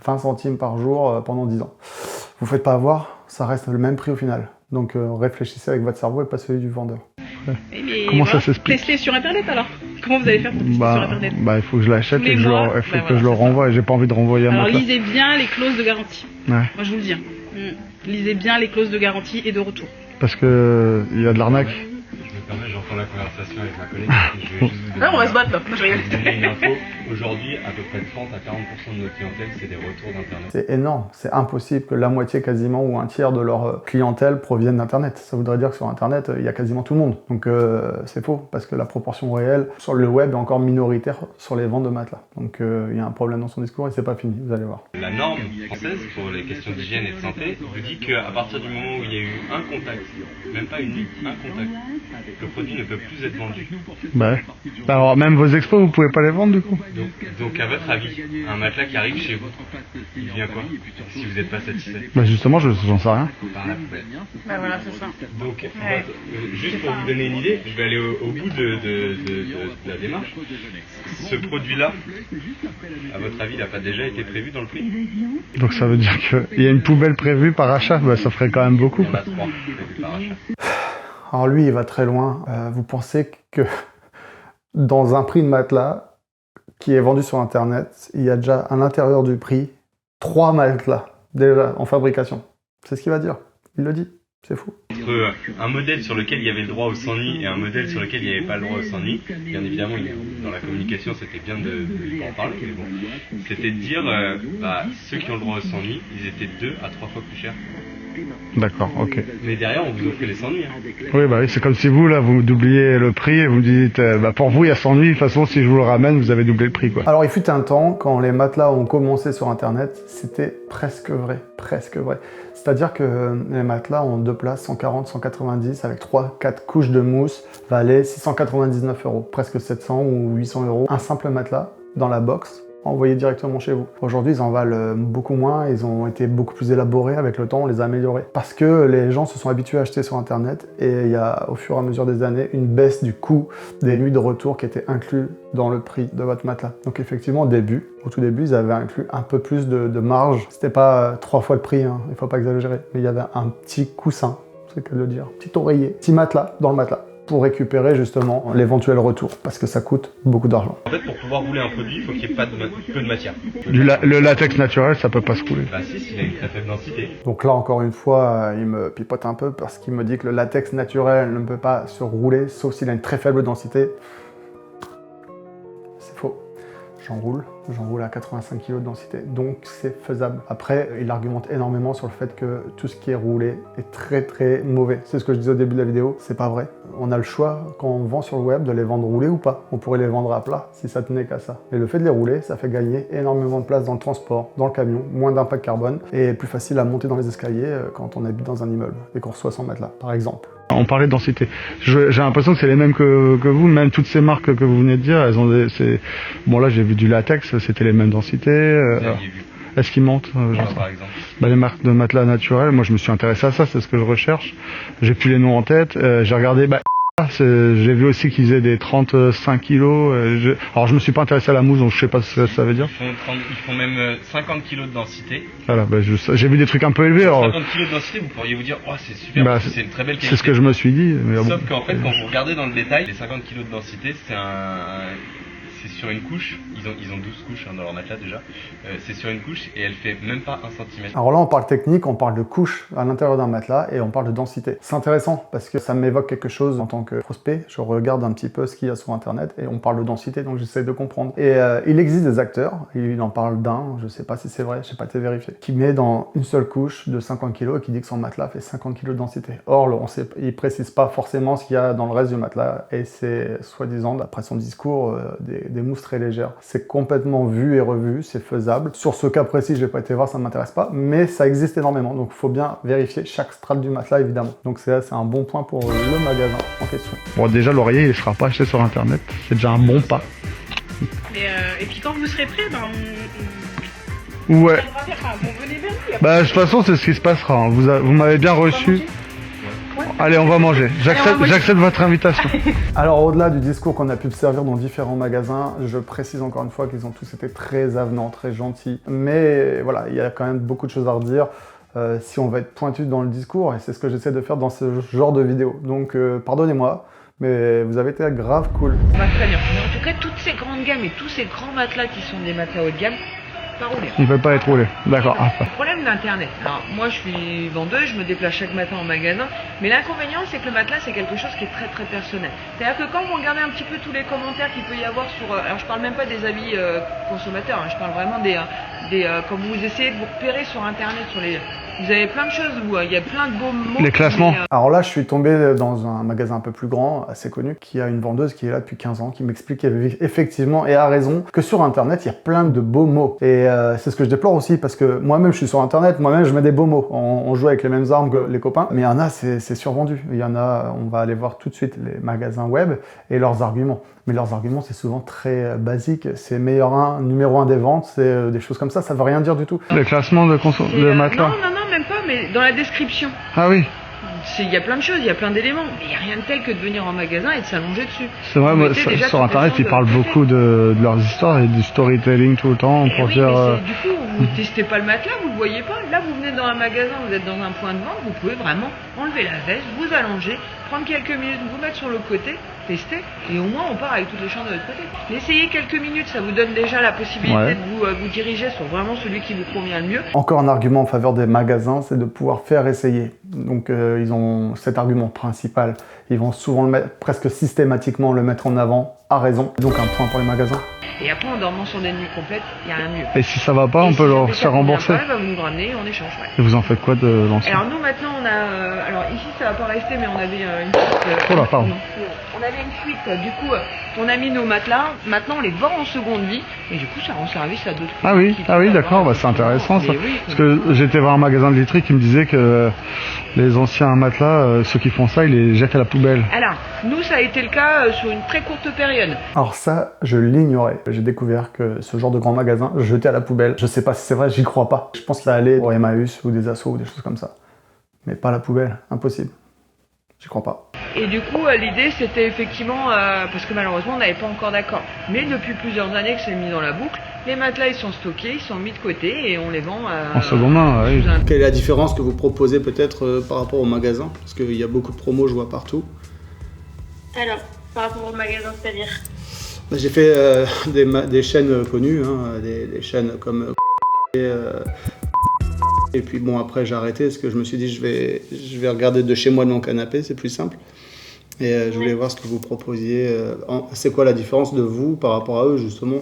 20 centimes par jour pendant 10 ans. Vous ne faites pas avoir, ça reste le même prix au final. Donc réfléchissez avec votre cerveau et pas celui du vendeur.
Comment ça s'explique?
Testez sur internet alors. Comment vous allez faire pour tester sur internet?
Il faut que je l'achète et que je le renvoie et j'ai pas envie de renvoyer un matelas.
Alors lisez bien les clauses de garantie.
Ouais.
Moi je vous le dis. Lisez bien les clauses de garantie et de retour.
Parce que il y a de l'arnaque.
J'entends la conversation avec ma collègue. Je vais juste vous
on va se battre là.
Je vais vous donner une info. Aujourd'hui, à peu près 30 à 40% de notre clientèle, c'est des retours d'Internet.
C'est énorme. C'est impossible que la moitié quasiment ou un tiers de leur clientèle provienne d'Internet. Ça voudrait dire que sur Internet, il y a quasiment tout le monde. Donc c'est faux, parce que la proportion réelle sur le web est encore minoritaire sur les ventes de matelas. Donc il y a un problème dans son discours et c'est pas fini, vous allez voir.
La norme française pour les questions d'hygiène et de santé vous dit qu'à partir du moment où il y a eu un contact, même pas une nuit, un contact, le produit ne peut plus être vendu.
Alors même vos expos, vous pouvez pas les vendre du coup?
Donc à votre avis, un matelas qui arrive chez vous, il vient quoi si vous n'êtes pas satisfait?
Justement, j'en sais rien.
Par la poubelle.
Voilà, c'est ça.
Donc juste pour vous donner une idée, je vais aller au bout de la démarche. Ce produit-là, à votre avis, il n'a pas déjà été prévu dans le prix?
Donc ça veut dire qu'il y a une poubelle prévue par achat, ça ferait quand même beaucoup.
Il y en a 3 prévues par achat.
Alors lui, il va très loin. Vous pensez que dans un prix de matelas qui est vendu sur Internet, il y a déjà à l'intérieur du prix 3 matelas déjà en fabrication. C'est ce qu'il va dire. Il le dit. C'est fou.
Entre un modèle sur lequel il y avait le droit au sans-nid et un modèle sur lequel il n'y avait pas le droit au sans-nid, bien évidemment, dans la communication, c'était bien de en parler, mais bon, c'était de dire, ceux qui ont le droit au sans-nid, ils étaient 2 à 3 fois plus chers.
D'accord, ok.
Mais derrière, on vous offrait les sans-nid.
Oui, c'est comme si vous, là, vous doubliez le prix et vous me dites, pour vous, il y a sans-nid, de toute façon, si je vous le ramène, vous avez doublé le prix, quoi.
Alors, il fut un temps, quand les matelas ont commencé sur Internet, c'était presque vrai. C'est-à-dire que les matelas en 2 places, 140, 190, avec 3-4 couches de mousse, valaient 699 €, presque 700 ou 800 €. Un simple matelas, dans la box, envoyés directement chez vous. Aujourd'hui, ils en valent beaucoup moins, ils ont été beaucoup plus élaborés avec le temps, on les a améliorés. Parce que les gens se sont habitués à acheter sur internet et il y a au fur et à mesure des années une baisse du coût des nuits de retour qui étaient inclus dans le prix de votre matelas. Donc effectivement, au tout début, ils avaient inclus un peu plus de marge. C'était pas 3 fois le prix, hein, il faut pas exagérer, mais il y avait un petit coussin, c'est que de le dire, petit oreiller, petit matelas dans le matelas, pour récupérer justement l'éventuel retour, parce que ça coûte beaucoup d'argent.
En fait, pour pouvoir rouler un produit, il faut qu'il n'y ait pas peu de matière.
Le latex naturel, ça peut pas se couler.
Bah si, il a une très faible densité.
Donc là, encore une fois, il me pipote un peu parce qu'il me dit que le latex naturel ne peut pas se rouler, sauf s'il a une très faible densité. C'est faux. J'en roule à 85 kg de densité, donc c'est faisable. Après, il argumente énormément sur le fait que tout ce qui est roulé est très très mauvais. C'est ce que je disais au début de la vidéo, c'est pas vrai. On a le choix, quand on vend sur le web, de les vendre roulés ou pas. On pourrait les vendre à plat, si ça tenait qu'à ça. Et le fait de les rouler, ça fait gagner énormément de place dans le transport, dans le camion, moins d'impact carbone, et plus facile à monter dans les escaliers quand on habite dans un immeuble, et qu'on reçoit son matelas, par exemple.
On parlait de densité. J'ai l'impression que c'est les mêmes que vous, même toutes ces marques que vous venez de dire, elles ont bon là j'ai vu du latex, c'était les mêmes densités. Est-ce qu'ils montent
par exemple.
Les marques de matelas naturels, moi je me suis intéressé à ça, c'est ce que je recherche. J'ai plus les noms en tête. J'ai regardé, j'ai vu aussi qu'ils faisaient des 35 kilos. Alors je me suis pas intéressé à la mousse, donc je sais pas ce que ça veut dire.
Ils font même 50 kilos de densité.
Voilà, j'ai vu des trucs un peu élevés.
50 kilos de densité, vous pourriez vous dire, oh c'est super, parce que c'est une très belle qualité.
C'est ce que je me suis dit. Mais
Sauf qu'en fait, quand vous regardez dans le détail, les 50 kilos de densité, c'est sur une couche, ils ont 12 couches dans leur matelas déjà, c'est sur une couche et elle fait même pas 1 cm.
Alors là on parle technique, on parle de couches à l'intérieur d'un matelas et on parle de densité. C'est intéressant parce que ça m'évoque quelque chose en tant que prospect, je regarde un petit peu ce qu'il y a sur internet et on parle de densité donc j'essaie de comprendre. Et il existe des acteurs, il en parle d'un, je sais pas si c'est vrai, je sais pas été vérifié, qui met dans une seule couche de 50 kg et qui dit que son matelas fait 50 kg de densité. Or il précise pas forcément ce qu'il y a dans le reste du matelas et c'est soi-disant d'après son discours des mousses très légères. C'est complètement vu et revu, c'est faisable. Sur ce cas précis, je n'ai pas été voir, ça ne m'intéresse pas, mais ça existe énormément, donc il faut bien vérifier chaque strate du matelas évidemment. Donc c'est un bon point pour le magasin en question.
Bon déjà l'oreiller il ne sera pas acheté sur internet, c'est déjà un bon pas.
Et puis quand vous serez prêt,
ouais.
venez vers nous.
De toute façon c'est ce qui se passera, hein. Vous m'avez bien reçu. Allez, on va manger. J'accepte votre invitation.
Alors, au-delà du discours qu'on a pu servir dans différents magasins, je précise encore une fois qu'ils ont tous été très avenants, très gentils. Mais voilà, il y a quand même beaucoup de choses à redire si on va être pointu dans le discours. Et c'est ce que j'essaie de faire dans ce genre de vidéo. Donc, pardonnez-moi, mais vous avez été grave cool.
Très bien. Mais en tout cas, toutes ces grandes gammes et tous ces grands matelas qui sont des matelas haut de gamme, pas rouler.
Ils ne veulent pas être roulés. D'accord.
Le problème d'Internet. Alors, moi, je suis vendeuse, je me déplace chaque matin en magasin, mais l'inconvénient, c'est que le matelas, c'est quelque chose qui est très très personnel. C'est-à-dire que quand vous regardez un petit peu tous les commentaires qu'il peut y avoir sur... alors, je parle même pas des avis consommateurs, hein, je parle vraiment quand vous essayez de vous repérer sur Internet, vous avez plein de choses où il y a plein de beaux mots.
Les classements.
Alors là, je suis tombé dans un magasin un peu plus grand, assez connu, qui a une vendeuse qui est là depuis 15 ans, qui m'explique effectivement, et a raison, que sur Internet, il y a plein de beaux mots. Et c'est ce que je déplore aussi, parce que moi-même, je suis sur Internet, moi-même, je mets des beaux mots. On joue avec les mêmes armes que les copains, mais il y en a, c'est survendu. Il y en a, on va aller voir tout de suite les magasins web et leurs arguments. Mais leurs arguments, c'est souvent très basique. C'est numéro 1 des ventes, c'est des choses comme ça veut rien dire du tout.
Les classements de matelas.
Non, même pas, mais dans la description.
Ah oui.
Il y a plein de choses, il y a plein d'éléments. Il n'y a rien de tel que de venir en magasin et de s'allonger dessus.
C'est vrai, moi, sur Internet, ils parlent beaucoup de leurs histoires et du storytelling tout le temps pour dire...
Du coup, vous ne testez pas le matelas, vous ne le voyez pas. Là, vous venez dans un magasin, vous êtes dans un point de vente, vous pouvez vraiment enlever la veste, vous allonger, prendre quelques minutes, vous mettre sur le côté, tester, et au moins on part avec toutes les chances de votre côté. L'essayer quelques minutes, ça vous donne déjà la possibilité de vous diriger sur vraiment celui qui vous convient le mieux.
Encore un argument en faveur des magasins, c'est de pouvoir faire essayer. Donc ils ont cet argument principal, ils vont souvent presque systématiquement le mettre en avant, à raison. Donc un point pour les magasins.
Et après, en dormant sur des nuits complètes, il n'y a rien de mieux.
Et si ça va pas, on peut leur faire rembourser.
Vous nous ramener, on échange.
Et vous en faites quoi de l'ancien?
Alors nous maintenant, on a... alors ici, ça va pas rester, mais on avait une fuite.
Oh là, pardon.
On avait une fuite, du coup, on a mis nos matelas. Maintenant, on les vend en seconde vie. Et du coup, ça rend service à d'autres.
Ah oui, d'accord, c'est intéressant ça.
Oui,
parce que j'étais voir un magasin de literie qui me disait que Les anciens matelas, ceux qui font ça, ils les jettent à la poubelle.
Alors, nous, ça a été le cas sur une très courte période.
Alors ça, je l'ignorais. J'ai découvert que ce genre de grand magasin jeté à la poubelle, je sais pas si c'est vrai, j'y crois pas. Je pense que ça allait pour Emmaüs ou des assos ou des choses comme ça. Mais pas à la poubelle, impossible. J'y crois pas.
Et du coup, l'idée, c'était effectivement, parce que malheureusement, on n'avait pas encore d'accord. Mais depuis plusieurs années que c'est mis dans la boucle, les matelas, ils sont stockés, ils sont mis de côté et on les vend
en seconde main. Oui.
Quelle est la différence que vous proposez peut-être par rapport au magasin? Parce qu'il y a beaucoup de promos, je vois partout.
Alors, par rapport au magasin, c'est-à-dire?
J'ai fait des chaînes connues, hein, des chaînes comme et puis bon, après j'ai arrêté parce que je me suis dit je vais regarder de chez moi de mon canapé, c'est plus simple. Et je voulais voir ce que vous proposiez. C'est quoi la différence de vous par rapport à eux justement?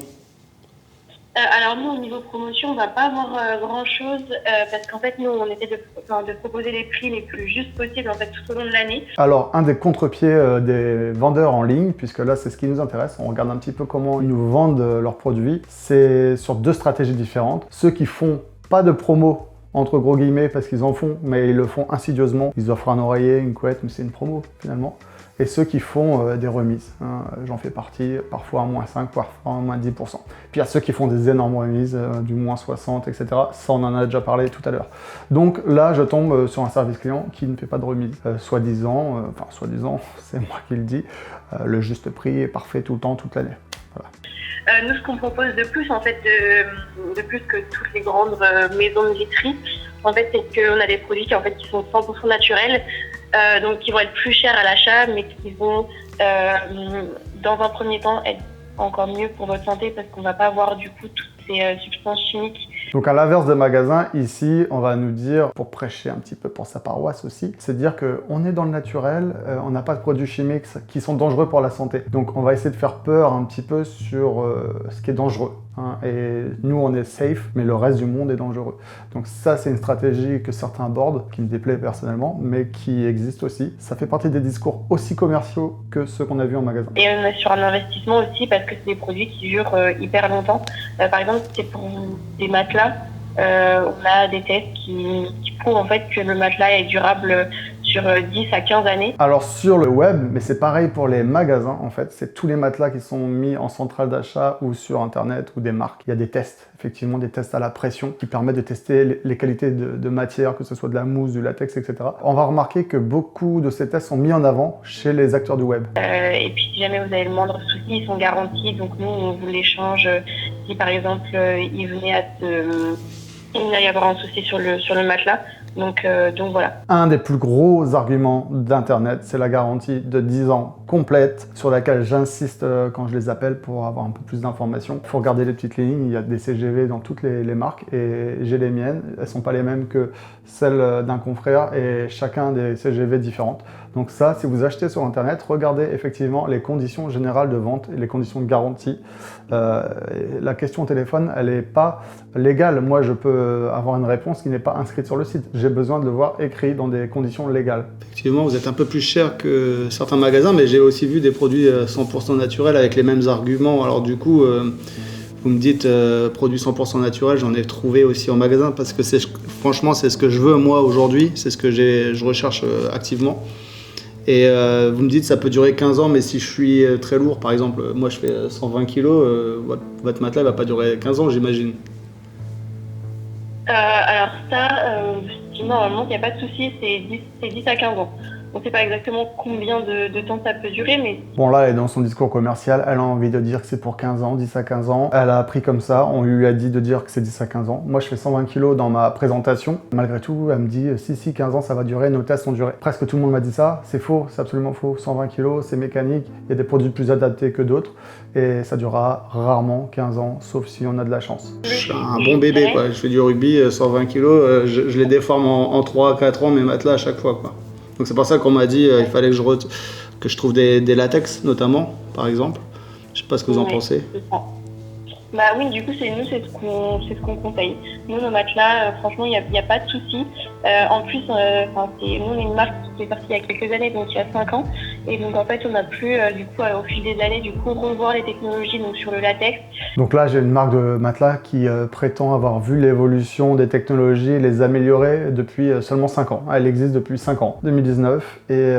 Alors nous, au niveau promotion, on va pas avoir grand-chose parce qu'en fait, nous, on essaie de proposer les prix les plus justes possibles en fait tout au long de l'année.
Alors, un des contre-pieds des vendeurs en ligne, puisque là, c'est ce qui nous intéresse, on regarde un petit peu comment ils nous vendent leurs produits, c'est sur deux stratégies différentes. Ceux qui font pas de promo, entre gros guillemets, parce qu'ils en font, mais ils le font insidieusement. Ils offrent un oreiller, une couette, mais c'est une promo finalement. Et ceux qui font des remises, hein, j'en fais partie, parfois à -5, parfois à -10%. Puis il y a ceux qui font des énormes remises, du -60, etc. Ça, on en a déjà parlé tout à l'heure. Donc là, je tombe sur un service client qui ne fait pas de remise. Soi-disant, c'est moi qui le dis, le juste prix est parfait tout le temps, toute l'année. Voilà.
Nous, ce qu'on propose de plus, en fait, de plus que toutes les grandes maisons de literie, en fait, c'est qu'on a des produits qui sont 100% naturels, donc qui vont être plus chers à l'achat, mais qui vont, dans un premier temps, être encore mieux pour votre santé parce qu'on ne va pas avoir du coup toutes ces substances chimiques.
Donc à l'inverse des magasins, ici, on va nous dire, pour prêcher un petit peu pour sa paroisse aussi, c'est dire qu'on est dans le naturel, on n'a pas de produits chimiques qui sont dangereux pour la santé. Donc on va essayer de faire peur un petit peu sur ce qui est dangereux. Hein. Et nous, on est safe, mais le reste du monde est dangereux. Donc ça, c'est une stratégie que certains abordent, qui me déplaît personnellement, mais qui existe aussi. Ça fait partie des discours aussi commerciaux que ceux qu'on a vus en magasin.
Et on est sur un investissement aussi parce que c'est des produits qui durent hyper longtemps. Par exemple, c'est pour des matelas. On a des tests qui prouvent en fait que le matelas est durable sur 10 à 15 années.
Alors sur le web, mais c'est pareil pour les magasins en fait, c'est tous les matelas qui sont mis en centrale d'achat ou sur internet ou des marques. Il y a des tests, effectivement des tests à la pression qui permettent de tester les qualités de matière, que ce soit de la mousse, du latex, etc. On va remarquer que beaucoup de ces tests sont mis en avant chez les acteurs du web.
Et puis si jamais vous avez le moindre souci, ils sont garantis, donc nous on vous les change si par exemple il venait y avoir un souci sur le matelas. Donc voilà. Un des plus gros arguments d'Internet, c'est la garantie de 10 ans complète, sur laquelle j'insiste quand je les appelle pour avoir un peu plus d'informations. Il faut regarder les petites lignes, il y a des CGV dans toutes les marques et j'ai les miennes. Elles ne sont pas les mêmes que celles d'un confrère et chacun des CGV différentes. Donc ça, si vous achetez sur Internet, regardez effectivement les conditions générales de vente et les conditions de garantie. La question au téléphone, elle n'est pas légale. Moi, je peux avoir une réponse qui n'est pas inscrite sur le site. J'ai besoin de le voir écrit dans des conditions légales. Effectivement, vous êtes un peu plus cher que certains magasins, mais j'ai aussi vu des produits 100% naturels avec les mêmes arguments. Alors du coup, vous me dites produits 100% naturels, j'en ai trouvé aussi en magasin parce que franchement, c'est ce que je veux moi aujourd'hui, c'est ce que je recherche activement. Et vous me dites ça peut durer 15 ans, mais si je suis très lourd, par exemple, moi je fais 120 kg, votre matelas ne va pas durer 15 ans, j'imagine. Alors ça, normalement, il n'y a pas de souci, c'est 10 à 15 ans. On ne sait pas exactement combien de temps ça peut durer, mais... Bon là, elle est dans son discours commercial, elle a envie de dire que c'est pour 15 ans, 10 à 15 ans. Elle a appris comme ça, on lui a dit de dire que c'est 10 à 15 ans. Moi, je fais 120 kg dans ma présentation. Malgré tout, elle me dit, si, 15 ans, ça va durer, nos tests ont duré. Presque tout le monde m'a dit ça, c'est faux, c'est absolument faux. 120 kg, c'est mécanique, il y a des produits plus adaptés que d'autres. Et ça durera rarement 15 ans, sauf si on a de la chance. Je suis un bon bébé, quoi. Je fais du rugby, 120 kg, je les déforme en 3-4 ans, mes matelas à chaque fois, quoi. Donc c'est pour ça qu'on m'a dit il fallait que je trouve des latex notamment, par exemple. Je sais pas ce que vous en pensez. Bah oui, du coup c'est ce qu'on conseille. Nous nos matelas, franchement il y a pas de souci. En plus, nous on est une marque qui est sortie il y a quelques années, donc il y a 5 ans, Et donc en fait, on a pu du coup au fil des années revoir les technologies donc sur le latex.
Donc là, j'ai une marque de matelas qui prétend avoir vu l'évolution des technologies et les améliorer depuis seulement 5 ans. Elle existe depuis 5 ans, 2019, et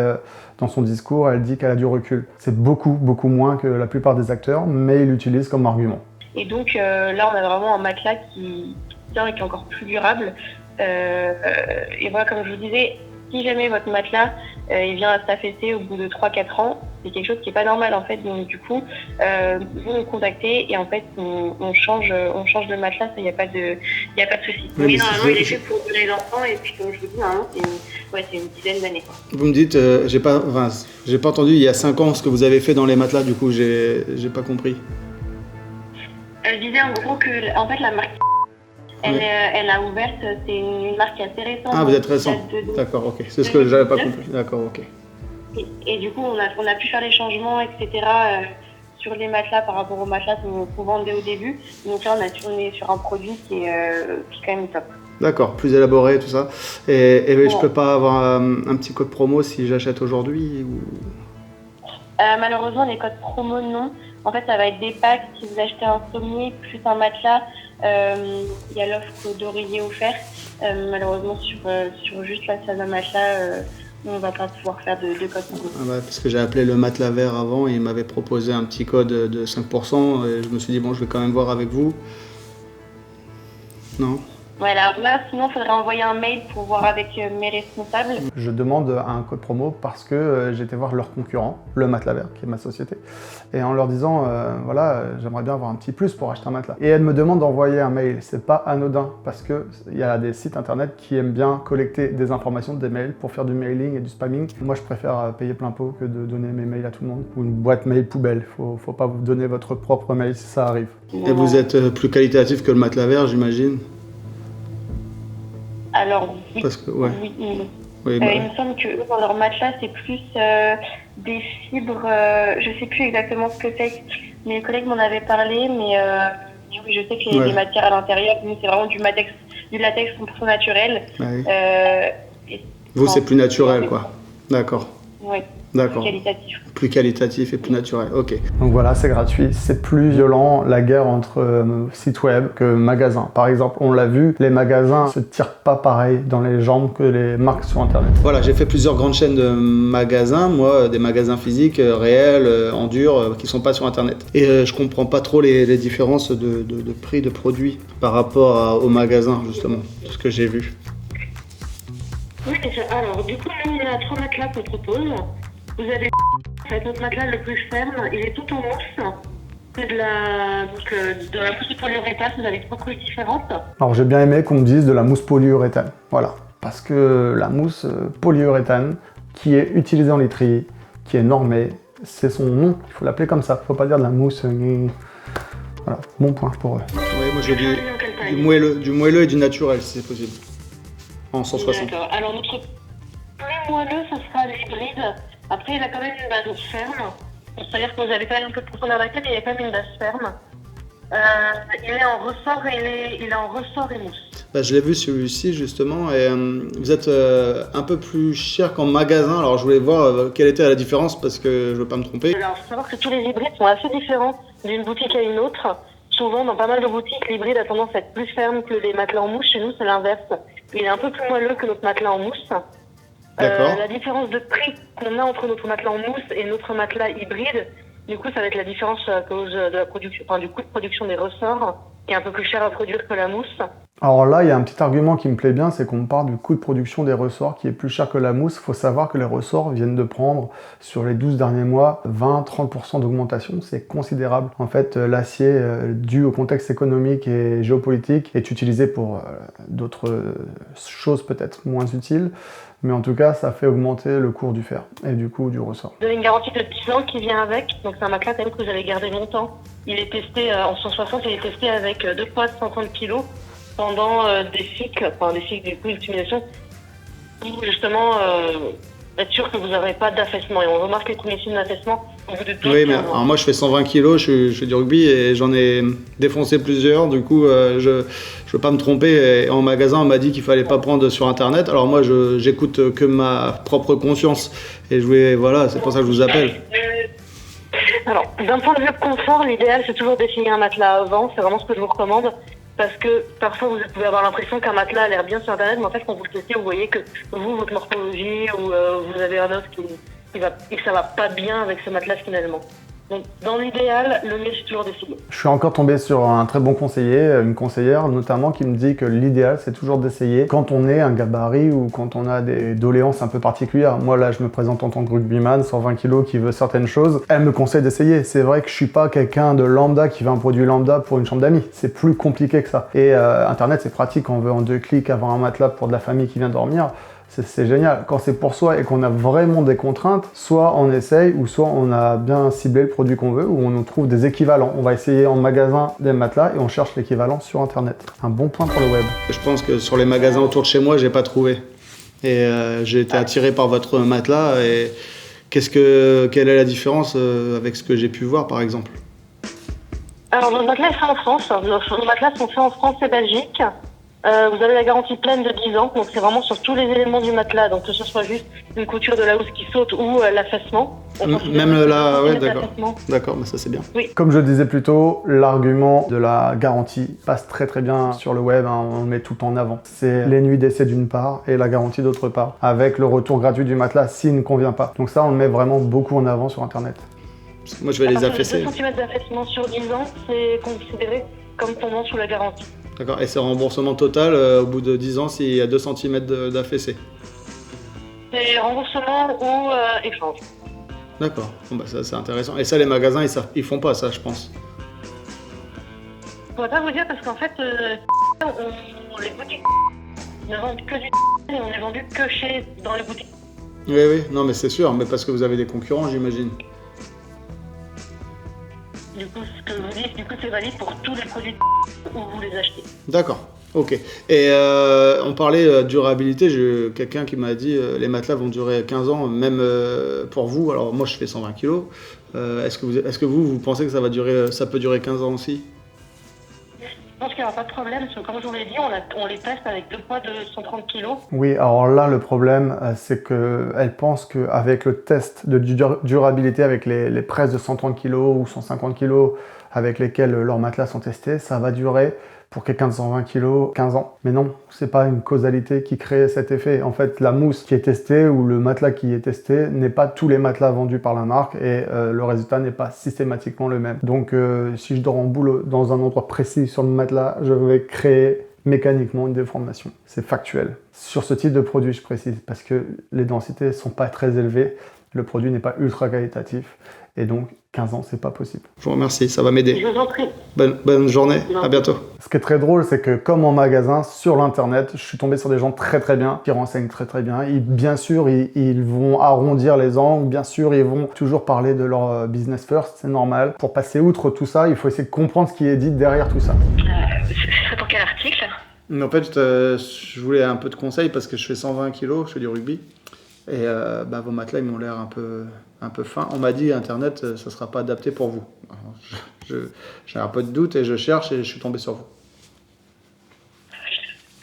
dans son discours, elle dit qu'elle a du recul. C'est beaucoup moins que la plupart des acteurs, mais il l'utilise comme argument.
Et donc là, on a vraiment un matelas qui tient et qui est encore plus durable. Et voilà, comme je vous disais, si jamais votre matelas il vient à s'affaisser au bout de 3-4 ans, c'est quelque chose qui n'est pas normal en fait. Donc du coup, vous nous contactez et en fait on change de matelas, il n'y a pas de souci.
Oui,
mais normalement il est fait pour les enfants et puis comme je vous dis, normalement c'est une dizaine d'années.
Vous me dites, j'ai pas entendu il y a 5 ans ce que vous avez fait dans les matelas, du coup j'ai pas compris.
Je disais en gros que en fait la marque elle a ouverte, c'est une marque assez récente.
Ah, vous êtes récent. D'accord, ok. C'est ce que j'avais pas compris. D'accord, ok.
Et du coup, on a pu faire les changements, etc. Sur les matelas par rapport aux matelas qu'on vendait au début. Donc là, on est sur un produit qui est quand même top.
D'accord, plus élaboré, tout ça. Et je peux pas avoir un petit code promo si j'achète aujourd'hui ou...
Malheureusement, les codes promo, non. En fait, ça va être des packs. Si vous achetez un sommier plus un matelas, il y a l'offre d'oreiller offert. Malheureusement, sur juste la salle d'un matelas, on va pas pouvoir faire de code promo.
Ah ouais, parce que j'ai appelé le matelas vert avant et il m'avait proposé un petit code de 5%. Et je me suis dit, bon, je vais quand même voir avec vous. Non.
Voilà, là, sinon, il faudrait envoyer un mail pour voir avec mes responsables. Je demande un code promo parce que j'ai été voir leur concurrent, le Matelas Vert, qui est ma société, et en leur disant, voilà, j'aimerais bien avoir un petit plus pour acheter un matelas. Et elle me demande d'envoyer un mail. C'est pas anodin parce qu'il y a des sites internet qui aiment bien collecter des informations, des mails pour faire du mailing et du spamming. Moi, je préfère payer plein pot que de donner mes mails à tout le monde. Ou une boîte mail poubelle. Faut pas vous donner votre propre mail si ça arrive. Et vous êtes plus qualitatif que le Matelas Vert, j'imagine? Alors, oui. Parce que, ouais. Oui. Il me semble que dans leur matelas, c'est plus des fibres, je sais plus exactement ce que c'est, mes collègues m'en avaient parlé, mais oui, je sais que les matières à l'intérieur, c'est vraiment du latex 100% naturel. Oui. Vous, c'est plus naturel, quoi. D'accord. Oui. D'accord. Plus qualitatif. Plus qualitatif et plus naturel, ok. Donc voilà, c'est gratuit. C'est plus violent la guerre entre sites web que magasins. Par exemple, on l'a vu, les magasins se tirent pas pareil dans les jambes que les marques sur internet. Voilà, j'ai fait plusieurs grandes chaînes de magasins, moi, des magasins physiques, réels, en dur, qui sont pas sur internet. Et je comprends pas trop les différences de prix de produits par rapport aux magasins, justement, tout ce que j'ai vu. Oui, c'est ça. Alors, du coup, là, on a 3 matelas qu'on propose. Vous avez notre matelas le plus ferme, il est tout en mousse. C'est de la mousse polyuréthane, vous avez 3 couches différentes. Alors j'ai bien aimé qu'on me dise de la mousse polyuréthane, voilà. Parce que la mousse polyuréthane, qui est utilisée en literie, qui est normée, c'est son nom, il faut l'appeler comme ça, il ne faut pas dire de la mousse... Voilà, bon point pour eux. Oui, moi je dis du moelleux et du naturel si c'est possible. En 160. D'accord, alors notre plus moelleux, ça sera l'hybride. Après, il a quand même une base ferme. C'est-à-dire que vous avez quand même un peu de profondeur d'accueil, mais il y a quand même une base ferme. Il est en ressort et mousse. Bah, je l'ai vu celui-ci justement, et vous êtes un peu plus cher qu'en magasin. Alors je voulais voir quelle était la différence parce que je ne veux pas me tromper. Alors il faut savoir que tous les hybrides sont assez différents d'une boutique à une autre. Souvent, dans pas mal de boutiques, l'hybride a tendance à être plus ferme que les matelas en mousse. Chez nous, c'est l'inverse. Il est un peu plus moelleux que notre matelas en mousse. La différence de prix qu'on a entre notre matelas en mousse et notre matelas hybride, du coup, ça va être la différence à cause de la production, du coût de production des ressorts, qui est un peu plus cher à produire que la mousse. Alors là, il y a un petit argument qui me plaît bien, c'est qu'on me parle du coût de production des ressorts qui est plus cher que la mousse. Il faut savoir que les ressorts viennent de prendre, sur les 12 derniers mois, 20-30% d'augmentation. C'est considérable. En fait, l'acier, dû au contexte économique et géopolitique, est utilisé pour d'autres choses peut-être moins utiles. Mais en tout cas, ça fait augmenter le cours du fer et du coup du ressort. Vous avez une garantie de 10 ans qui vient avec, donc c'est un matelas quand même que vous allez garder longtemps. Il est testé en 160, il est testé avec 2 poids de 130 kg pendant des cycles du coup d'utilisation pour justement être sûr que vous n'aurez pas d'affaissement. Et on remarque les premiers signes d'affaissement
Vous de tout,
Oui, mais
clairement.
alors moi je fais 120 kilos, je fais du rugby et j'en ai défoncé plusieurs. Du coup, je veux pas me tromper. Et en magasin, on m'a dit qu'il fallait pas prendre sur internet. Alors moi, j'écoute que ma propre conscience. Et voilà, c'est pour ça que je vous appelle.
Alors, d'un point de vue confort, l'idéal c'est toujours d'essayer un matelas avant, c'est vraiment ce que je vous recommande. Parce que parfois vous pouvez avoir l'impression qu'un matelas a l'air bien sur internet, mais en fait quand vous le testez, vous voyez que vous, votre morphologie ou vous avez un os et que ça va pas bien avec ce matelas finalement. Donc dans l'idéal, le mieux c'est toujours d'essayer.
Je suis encore tombé sur un très bon conseiller, une conseillère notamment, qui me dit que l'idéal c'est toujours d'essayer quand on est un gabarit ou quand on a des doléances un peu particulières. Moi là je me présente en tant que rugbyman, 120 kg qui veut certaines choses. Elle me conseille d'essayer. C'est vrai que je suis pas quelqu'un de lambda qui veut un produit lambda pour une chambre d'amis. C'est plus compliqué que ça. Et internet c'est pratique, on veut en 2 clics avoir un matelas pour de la famille qui vient dormir. C'est génial. Quand c'est pour soi et qu'on a vraiment des contraintes, soit on essaye ou soit on a bien ciblé le produit qu'on veut ou on trouve des équivalents. On va essayer en magasin des matelas et on cherche l'équivalent sur internet. Un bon point pour le web. Je pense que sur les magasins autour de chez moi, j'ai pas trouvé. Et j'ai été attiré par votre matelas. Et quelle est la différence avec ce que j'ai pu voir par exemple?
Alors nos matelas sont en France, nos matelas sont faits en France et Belgique. Vous avez la garantie pleine de 10 ans, donc c'est vraiment sur tous les éléments du matelas, donc que ce soit juste une couture de la housse qui saute ou l'affaissement.
Même là, ouais, d'accord. D'accord, mais ça c'est bien.
Oui.
Comme je disais plus tôt, l'argument de la garantie passe très très bien sur le web, hein, on le met tout en avant. C'est les nuits d'essai d'une part et la garantie d'autre part, avec le retour gratuit du matelas s'il ne convient pas. Donc ça, on le met vraiment beaucoup en avant sur internet. Moi je vais les affaisser.
2 cm d'affaissement sur 10 ans, c'est considéré comme tombant sous la garantie.
D'accord, et c'est remboursement total au bout de 10 ans s'il y a 2 cm d'affaissé?
C'est remboursement ou échange.
D'accord, bon, bah, ça c'est intéressant. Et ça, les magasins, ils font pas ça, je pense.
Je pourrais pas vous dire parce qu'en fait, les boutiques ne vendent que du et on est vendu que dans les boutiques.
Oui, oui, non mais c'est sûr, mais parce que vous avez des concurrents, j'imagine.
Du coup, ce que vous dites, c'est valide pour tous les produits où vous les achetez.
D'accord, ok. Et on parlait durabilité, j'ai quelqu'un qui m'a dit les matelas vont durer 15 ans, même pour vous. Alors moi je fais 120 kg. Est-ce que vous pensez que ça peut durer 15 ans aussi?
Je pense qu'il n'y aura pas de problème, parce que comme je vous l'ai dit, on les teste avec 2 poids de 130 kg.
Oui, alors là, le problème, c'est qu'elle pense qu'avec le test de durabilité, avec les presses de 130 kg ou 150 kg avec lesquelles leurs matelas sont testés, ça va durer pour quelqu'un de 120 kg 15 ans. Mais non, c'est pas une causalité qui crée cet effet. En fait, la mousse qui est testée ou le matelas qui est testé n'est pas tous les matelas vendus par la marque et le résultat n'est pas systématiquement le même. Donc si je dors en boule dans un endroit précis sur le matelas, je vais créer mécaniquement une déformation. C'est factuel. Sur ce type de produit, je précise, parce que les densités sont pas très élevées, le produit n'est pas ultra qualitatif et donc 15 ans, c'est pas possible. Je vous remercie, ça va m'aider.
Je vous en prie.
Bonne journée, à bientôt. Ce qui est très drôle, c'est que comme en magasin, sur l'internet, je suis tombé sur des gens très très bien, qui renseignent très très bien. Bien sûr, ils vont arrondir les angles, bien sûr, ils vont toujours parler de leur business first, c'est normal. Pour passer outre tout ça, il faut essayer de comprendre ce qui est dit derrière tout ça.
Ce serait pour quel article?
En fait, je voulais un peu de conseils parce que je fais 120 kg, je fais du rugby. Et vos matelas, ils m'ont l'air un peu fins. On m'a dit, Internet, ça ne sera pas adapté pour vous. J'ai un peu de doute et je cherche et je suis tombé sur vous.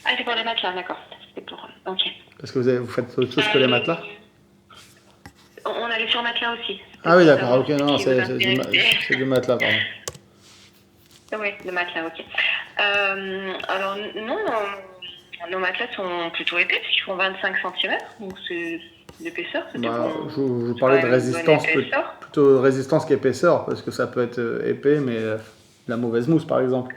Ah, c'est pour les matelas, d'accord. C'est pour... Ok.
Parce que vous faites autre chose que les matelas?
On a les surmatelas aussi.
Ah oui, d'accord. Ok, non, c'est du matelas, pardon.
Oui, le matelas, ok. Alors, non, nos matelas sont plutôt épais, puisqu'ils font 25 cm, donc c'est l'épaisseur.
Je vous parlais de résistance, plutôt résistance qu'épaisseur, parce que ça peut être épais, mais la mauvaise mousse, par exemple.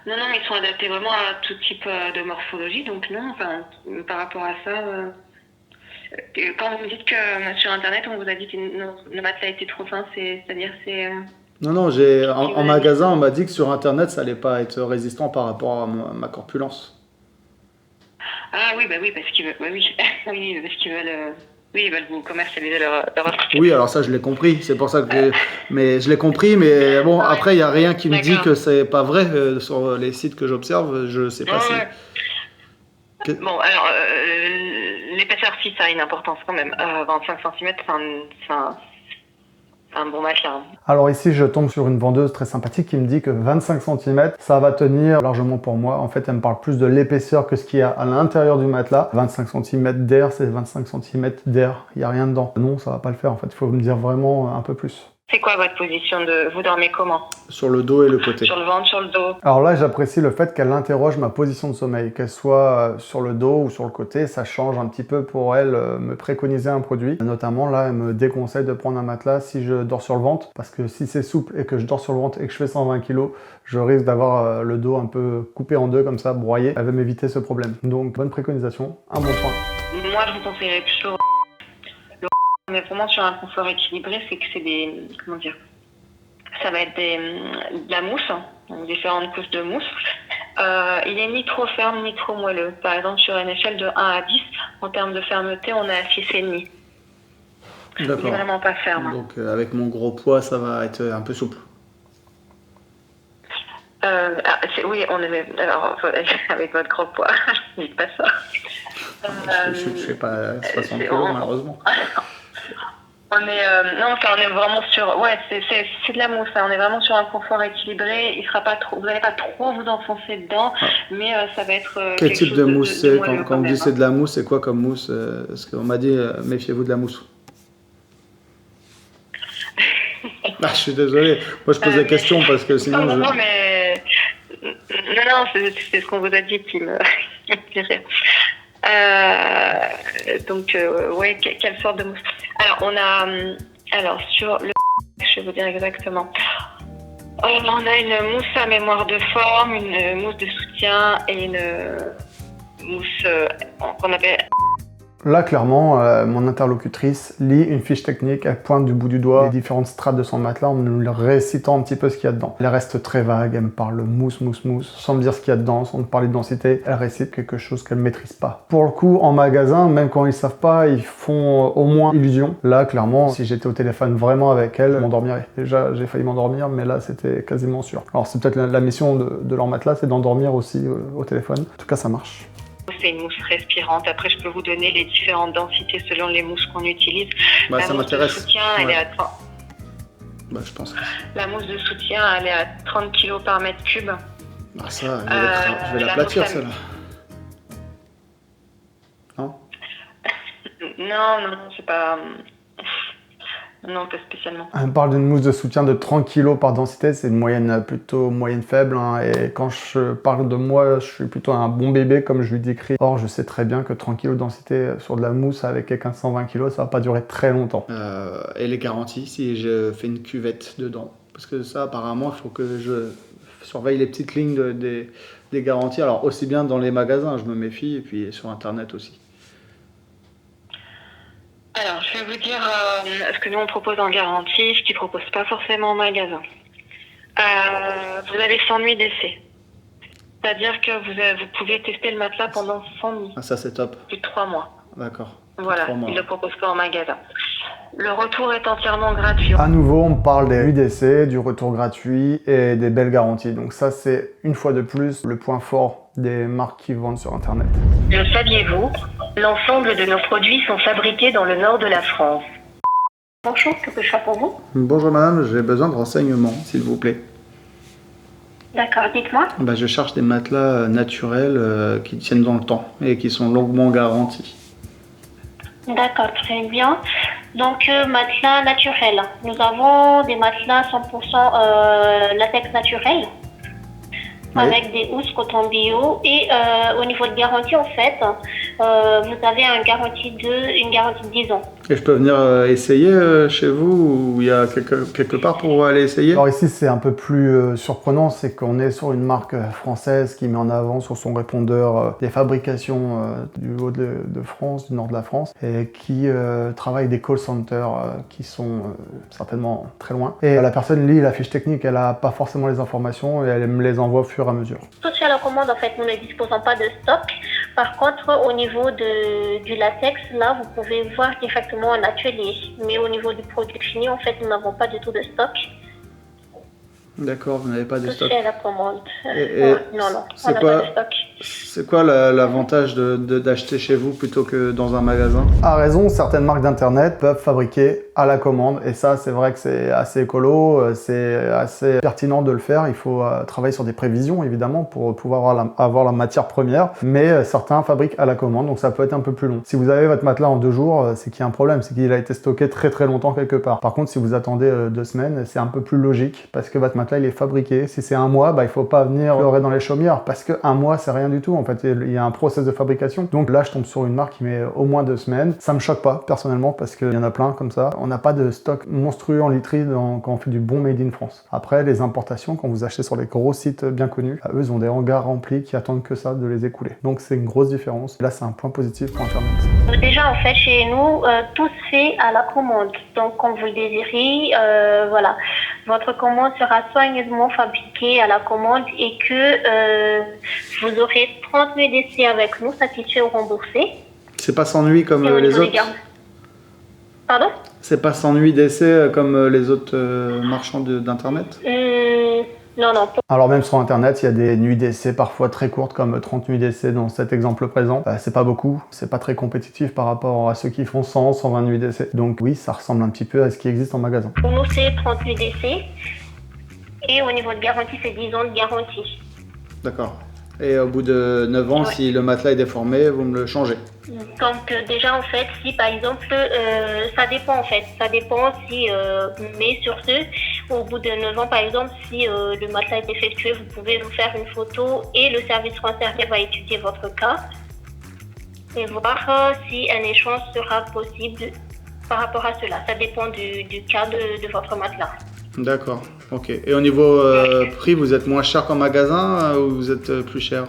Non, ils sont adaptés vraiment à tout type de morphologie, donc non, enfin, par rapport à ça... quand vous me dites que sur Internet, on vous a dit que le matelas était trop fin, c'est-à-dire c'est...
Non, en magasin, on m'a dit que sur Internet, ça allait pas être résistant par rapport à ma corpulence.
Ah oui, parce qu'ils veulent, oui, parce qu'ils veulent, ils veulent vous commercialiser leur article.
Oui, alors ça, je l'ai compris. C'est pour ça que, mais je l'ai compris, mais bon, après, il y a rien qui me dit que c'est pas vrai sur les sites que j'observe. Je sais pas si.
Bon, alors l'épaisseur, si ça a une importance quand même. 25 cm,
un bon matelas.
Alors ici, je tombe sur une vendeuse très sympathique qui me dit que 25 cm, ça va tenir largement pour moi. En fait, elle me parle plus de l'épaisseur que ce qu'il y a à l'intérieur du matelas. 25 cm d'air, c'est 25 cm d'air. Il n'y a rien dedans. Non, ça va pas le faire. En fait, il faut me dire vraiment un peu plus.
C'est quoi votre position de... Vous dormez comment?
Sur le dos et le côté.
Sur le ventre, sur le dos?
Alors là, j'apprécie le fait qu'elle interroge ma position de sommeil, qu'elle soit sur le dos ou sur le côté, ça change un petit peu pour elle, me préconiser un produit. Notamment là, elle me déconseille de prendre un matelas si je dors sur le ventre, parce que si c'est souple et que je dors sur le ventre et que je fais 120 kg, je risque d'avoir le dos un peu coupé en deux comme ça, broyé. Elle veut m'éviter ce problème. Donc bonne préconisation, un bon point.
Moi, je vous conseillerais plutôt... On est vraiment sur un confort équilibré, c'est que c'est des... Comment dire? Ça va être de la mousse, donc différentes couches de mousse. Il est ni trop ferme ni trop moelleux. Par exemple, sur une échelle de 1 à 10, en termes de fermeté, on est à 6,5.
D'accord.
Il est vraiment pas ferme.
Donc avec mon gros poids, ça va être un peu souple.
Oui, on est... Alors, avec votre gros poids, dites pas ça.
Je ne fais pas 60 kg, malheureusement.
On est non, enfin, on est vraiment sur, ouais, c'est de la mousse. Hein. On est vraiment sur un confort équilibré. Il sera pas trop, vous n'allez pas trop vous enfoncer dedans, mais ça va être.
Quel type de mousse c'est quand on dit c'est
hein.
de la mousse, c'est quoi comme mousse? Parce qu'on m'a dit méfiez-vous de la mousse. Ah, je suis désolé. Moi, je pose la question parce que sinon.
Non, mais non, c'est ce qu'on vous a dit qui me fait rire. Donc, ouais, quelle sorte de mousse? Alors, on a, alors sur le, je vais vous dire exactement. On a une mousse à mémoire de forme, une mousse de soutien et une mousse qu'on appelle.
Là, clairement, mon interlocutrice lit une fiche technique, elle pointe du bout du doigt les différentes strates de son matelas en me récitant un petit peu ce qu'il y a dedans. Elle reste très vague, elle me parle mousse, sans me dire ce qu'il y a dedans, sans me parler de densité. Elle récite quelque chose qu'elle ne maîtrise pas. Pour le coup, en magasin, même quand ils savent pas, ils font au moins illusion. Là, clairement, si j'étais au téléphone vraiment avec elle, je m'endormirais. Déjà, j'ai failli m'endormir, mais là, c'était quasiment sûr. Alors, c'est peut-être la mission de leur matelas, c'est d'endormir aussi au téléphone. En tout cas, ça marche.
C'est une mousse respirante. Après, je peux vous donner les différentes densités selon les mousses qu'on utilise.
Bah,
la
ça
mousse
m'intéresse.
de soutien, elle est à 30.
Bah, je pense.
La mousse de soutien, elle est à 30 kg par mètre cube.
Ah, ça, je vais l'aplatir, celle-là. Non?
Non, c'est pas... Non, pas spécialement.
Elle me parle d'une mousse de soutien de 30 kg par densité, c'est une moyenne plutôt moyenne faible. Hein, et quand je parle de moi, je suis plutôt un bon bébé, comme je lui décris. Or, je sais très bien que 30 kg de densité sur de la mousse avec quelqu'un de 120 kg, ça va pas durer très longtemps. Et les garanties, si je fais une cuvette dedans. Parce que ça, apparemment, il faut que je surveille les petites lignes des garanties. Alors, aussi bien dans les magasins, je me méfie, et puis sur Internet aussi.
Alors, je vais vous dire ce que nous on propose en garantie, ce qu'ils ne proposent pas forcément en magasin. Vous avez 100 nuits d'essai. C'est-à-dire que vous pouvez tester le matelas pendant 100 nuits.
Ah, ça c'est top.
Plus de 3 mois.
D'accord.
Voilà, ils ne le proposent pas en magasin. Le retour est entièrement gratuit.
À nouveau, on parle des nuits d'essai, du retour gratuit et des belles garanties. Donc ça, c'est une fois de plus le point fort des marques qui vendent sur Internet.
Le saviez-vous? L'ensemble de nos produits sont fabriqués dans le nord de la France. Bonjour, que peux-je faire pour vous?
Bonjour madame, j'ai besoin de renseignements, s'il vous plaît.
D'accord, dites-moi.
Bah, je cherche des matelas naturels qui tiennent dans le temps et qui sont longuement garantis.
D'accord, très bien. Donc, matelas naturel. Nous avons des matelas 100% latex naturel. Oui. Avec des housses coton bio et au niveau de garantie en fait, vous avez une garantie de 10 ans.
Et je peux venir essayer chez vous ou il y a quelque part pour aller essayer? Alors ici c'est un peu plus surprenant, c'est qu'on est sur une marque française qui met en avant sur son répondeur des fabrications du haut de France, du nord de la France et qui travaille des call centers qui sont certainement très loin. Et la personne lit la fiche technique, elle n'a pas forcément les informations et elle me les envoie au fur et à mesure.
Tout à la commande, en fait, nous ne disposons pas de stock. Par contre, au niveau du latex, là, vous pouvez voir directement en atelier. Mais au niveau du produit fini, en fait, nous n'avons pas du tout de stock.
D'accord, vous n'avez pas de stock.
Tout à la commande.
Et
non, on n'a pas de stock.
C'est quoi l'avantage d'acheter chez vous plutôt que dans un magasin? À raison, certaines marques d'internet peuvent fabriquer à la commande et ça c'est vrai que c'est assez écolo, c'est assez pertinent de le faire. Il faut travailler sur des prévisions évidemment pour pouvoir avoir la matière première, mais certains fabriquent à la commande donc ça peut être un peu plus long. Si vous avez votre matelas en 2 jours, c'est qu'il y a un problème, c'est qu'il a été stocké très longtemps quelque part. Par contre si vous attendez 2 semaines, c'est un peu plus logique parce que votre matelas il est fabriqué. Si c'est 1 mois, il faut pas venir pleurer dans les chaumières parce que 1 mois c'est rien du tout. En fait il y a un process de fabrication. Donc là je tombe sur une marque qui met au moins 2 semaines. Ça me choque pas personnellement parce qu'il y en a plein comme ça. On n'a pas de stock monstrueux en literie quand on fait du bon made in France. Après les importations, quand vous achetez sur les gros sites bien connus, eux ils ont des hangars remplis qui attendent que ça de les écouler. Donc c'est une grosse différence. Là c'est un point positif pour Internet.
Déjà en fait chez nous tout se fait à la commande. Donc quand vous le désirez, voilà, votre commande sera soigneusement fabriquée à la commande et que vous aurez 30 000 d'essai avec nous, satisfait ou remboursé.
C'est pas sans nuit comme les autres.
Pardon?
C'est pas sans nuit d'essai comme les autres marchands d'internet?
Non.
Alors même sur internet, il y a des nuits d'essai parfois très courtes comme 30 nuits d'essai dans cet exemple présent. C'est pas beaucoup, c'est pas très compétitif par rapport à ceux qui font 100, 120 nuits d'essai. Donc oui, ça ressemble un petit peu à ce qui existe en magasin.
Pour nous c'est 30 nuits d'essai et au niveau de garantie c'est 10 ans de garantie.
D'accord. Et au bout de 9 ans, si le matelas est déformé, vous me le changez.
Donc déjà en fait, si par exemple, ça dépend en fait, ça dépend si, mais sur ce, au bout de 9 ans par exemple, si le matelas est défectueux, vous pouvez nous faire une photo et le service concerné va étudier votre cas et voir si un échange sera possible par rapport à cela. Ça dépend du cas de votre matelas.
D'accord, ok. Et au niveau prix, vous êtes moins cher qu'en magasin ou vous êtes plus cher?